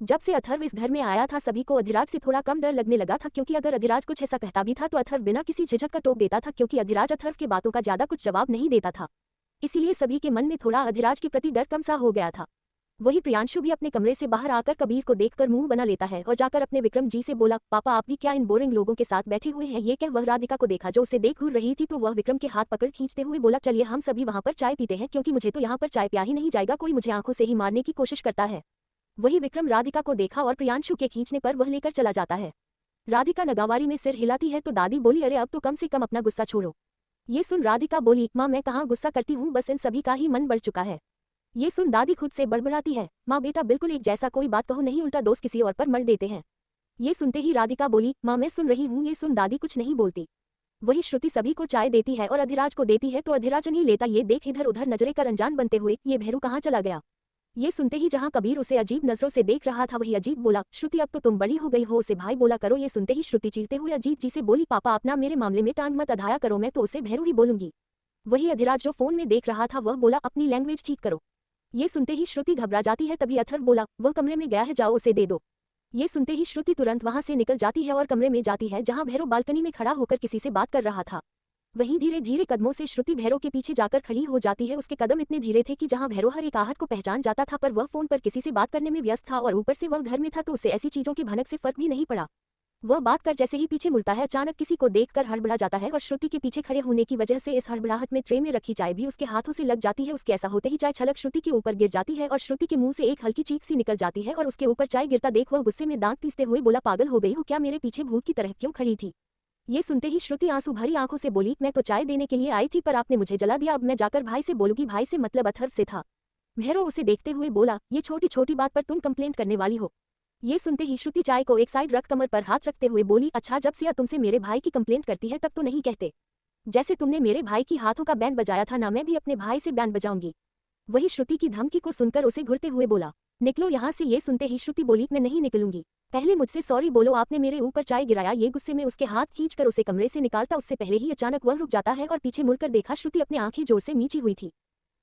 जब से अथर्व इस घर में आया था सभी को अधिराज से थोड़ा कम डर लगने लगा था क्योंकि अगर अधिराज कुछ ऐसा कहता भी था तो अथर्व बिना किसी झिझक का टोक देता था क्योंकि अधिराज अथर्व की बातों का ज्यादा कुछ जवाब नहीं देता था। इसीलिए सभी के मन में थोड़ा अधिराज के प्रति डर कम सा हो गया था। वही प्रियांशु भी अपने कमरे से बाहर आकर कबीर को देखकर मुंह बना लेता है और जाकर अपने विक्रम जी से बोला पापा आप भी क्या इन बोरिंग लोगों के साथ बैठे हुए हैं। ये कह वह राधिका को देखा जो उसे देख घूर रही थी तो वह विक्रम के हाथ पकड़ खींचते हुए बोला चलिए हम सभी वहां पर चाय पीते हैं क्योंकि मुझे तो यहाँ पर चाय प्या ही नहीं जाएगा कोई मुझे आंखों से ही मारने की कोशिश करता है। वही विक्रम राधिका को देखा और प्रियांशु के खींचने पर वह लेकर चला जाता है। राधिका नगावारी में सिर हिलाती है तो दादी बोली अरे अब तो कम से कम अपना गुस्सा छोड़ो। ये सुन राधिका बोली माँ मैं कहाँ गुस्सा करती हूँ बस इन सभी का ही मन बढ़ चुका है। ये सुन दादी खुद से बड़बड़ाती है माँ बेटा बिल्कुल एक जैसा कोई बात कहो नहीं उल्टा दोस्त किसी और पर मर देते हैं। ये सुनते ही राधिका बोली माँ मैं सुन रही हूँ। ये सुन दादी कुछ नहीं बोलती। वही श्रुति सभी को चाय देती है और अधिराज को देती है तो अधिराज नहीं लेता। ये देख इधर उधर नजरें कर अनजान बनते हुए ये भैरू कहाँ चला गया। ये सुनते ही जहाँ कबीर उसे अजीब नजरों से देख रहा था वही अजीत बोला श्रुति अब तो तुम बड़ी हो गई हो उसे भाई बोला करो। ये सुनते ही श्रुति चीरते हुए अजीत जी से बोली पापा अपना मेरे मामले में टांग मत अधाया करो मैं तो उसे भैरू ही बोलूंगी। वही अधिराज जो फोन में देख रहा था वह बोला अपनी लैंग्वेज ठीक करो। ये सुनते ही श्रुति घबरा जाती है तभी अथर्व बोला वह कमरे में गया है जाओ उसे दे दो। ये सुनते ही श्रुति तुरंत वहां से निकल जाती है और कमरे में जाती है जहां भैरव बालकनी में खड़ा होकर किसी से बात कर रहा था। वहीं धीरे धीरे कदमों से श्रुति भैरव के पीछे जाकर खड़ी हो जाती है। उसके कदम इतने धीरे थे कि जहां भैरव हर एक आहट को पहचान जाता था पर वह फोन पर किसी से बात करने में व्यस्त था और ऊपर से वह घर में था तो उसे ऐसी चीजों की भनक से फर्क भी नहीं पड़ा। वह बात कर जैसे ही पीछे मुड़ता है अचानक किसी को देखकर हड़बड़ा जाता है और श्रुति के पीछे खड़े होने की वजह से इस हड़बड़ाहट में ट्रे में रखी चाय भी उसके हाथों से लग जाती है। उसके ऐसा होते ही चाय छलक श्रुति के ऊपर गिर जाती है और श्रुति के मुंह से एक हल्की चीख सी निकल जाती है और उसके ऊपर चाय गिरता देख वह गुस्से में दांत पीसते हुए बोला पागल हो गई हो क्या मेरे पीछे भूत की तरह क्यों खड़ी थी। ये सुनते ही श्रुति आंसू भरी आंखों से बोली मैं तो चाय देने के लिए आई थी पर आपने मुझे जला दिया। अब मैं जाकर भाई से बोलूंगी। भाई से मतलब अथर्व से था। भैरव उसे देखते हुए बोला ये छोटी छोटी बात पर तुम कंप्लेंट करने वाली हो। ये सुनते ही श्रुति चाय को एक साइड रख कमर पर हाथ रखते हुए बोली, अच्छा जब से तुमसे मेरे भाई की कंप्लेंट करती है तब तो नहीं कहते। जैसे तुमने मेरे भाई की हाथों का बैंड बजाया था ना, मैं भी अपने भाई से बैंड बजाऊंगी। वही श्रुति की धमकी को सुनकर उसे घुरते हुए बोला, निकलो यहाँ से। ये सुनते ही श्रुति बोली, मैं नहीं निकलूंगी, पहले मुझसे सॉरी बोलो, आपने मेरे ऊपर चाय गिराया। ये गुस्से में उसके हाथ खींचकर उसे कमरे से निकालता उससे पहले ही अचानक वह रुक जाता है और पीछे मुड़कर देखा श्रुति अपनी आंखें जोर से मीची हुई थी।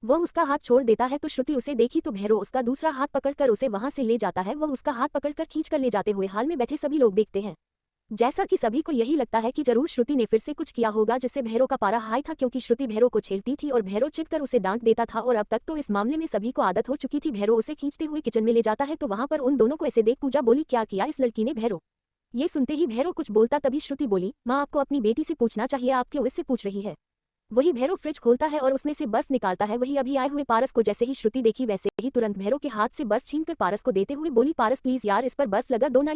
वह उसका हाथ छोड़ देता है तो श्रुति उसे देखी तो भैरव उसका दूसरा हाथ पकड़कर उसे वहां से ले जाता है। वह उसका हाथ पकड़कर खींचकर ले जाते हुए हाल में बैठे सभी लोग देखते हैं। जैसा कि सभी को यही लगता है कि जरूर श्रुति ने फिर से कुछ किया होगा जिससे भैरव का पारा हाई था, क्योंकि श्रुति भैरव को छेड़ती थी और भैरव चिढ़कर उसे डांट देता था और अब तक तो इस मामले में सभी को आदत हो चुकी थी। भैरव उसे खींचते हुए किचन में ले जाता है तो वहां पर उन दोनों को ऐसे देख पूजा बोली, क्या किया इस लड़की ने भैरव। ये सुनते ही भैरव कुछ बोलता तभी श्रुति बोली, माँ आपको अपनी बेटी से पूछना चाहिए, आप क्यों इससे पूछ रही है। वही भैरव फ्रिज खोलता है और उसमें से बर्फ निकालता है। वही अभी आए हुए पारस को जैसे ही श्रुति देखी वैसे ही तुरंत भैरव के हाथ से बर्फ छीनकर पारस को देते हुए बोली, पारस प्लीज यार इस पर बर्फ लगा दो ना।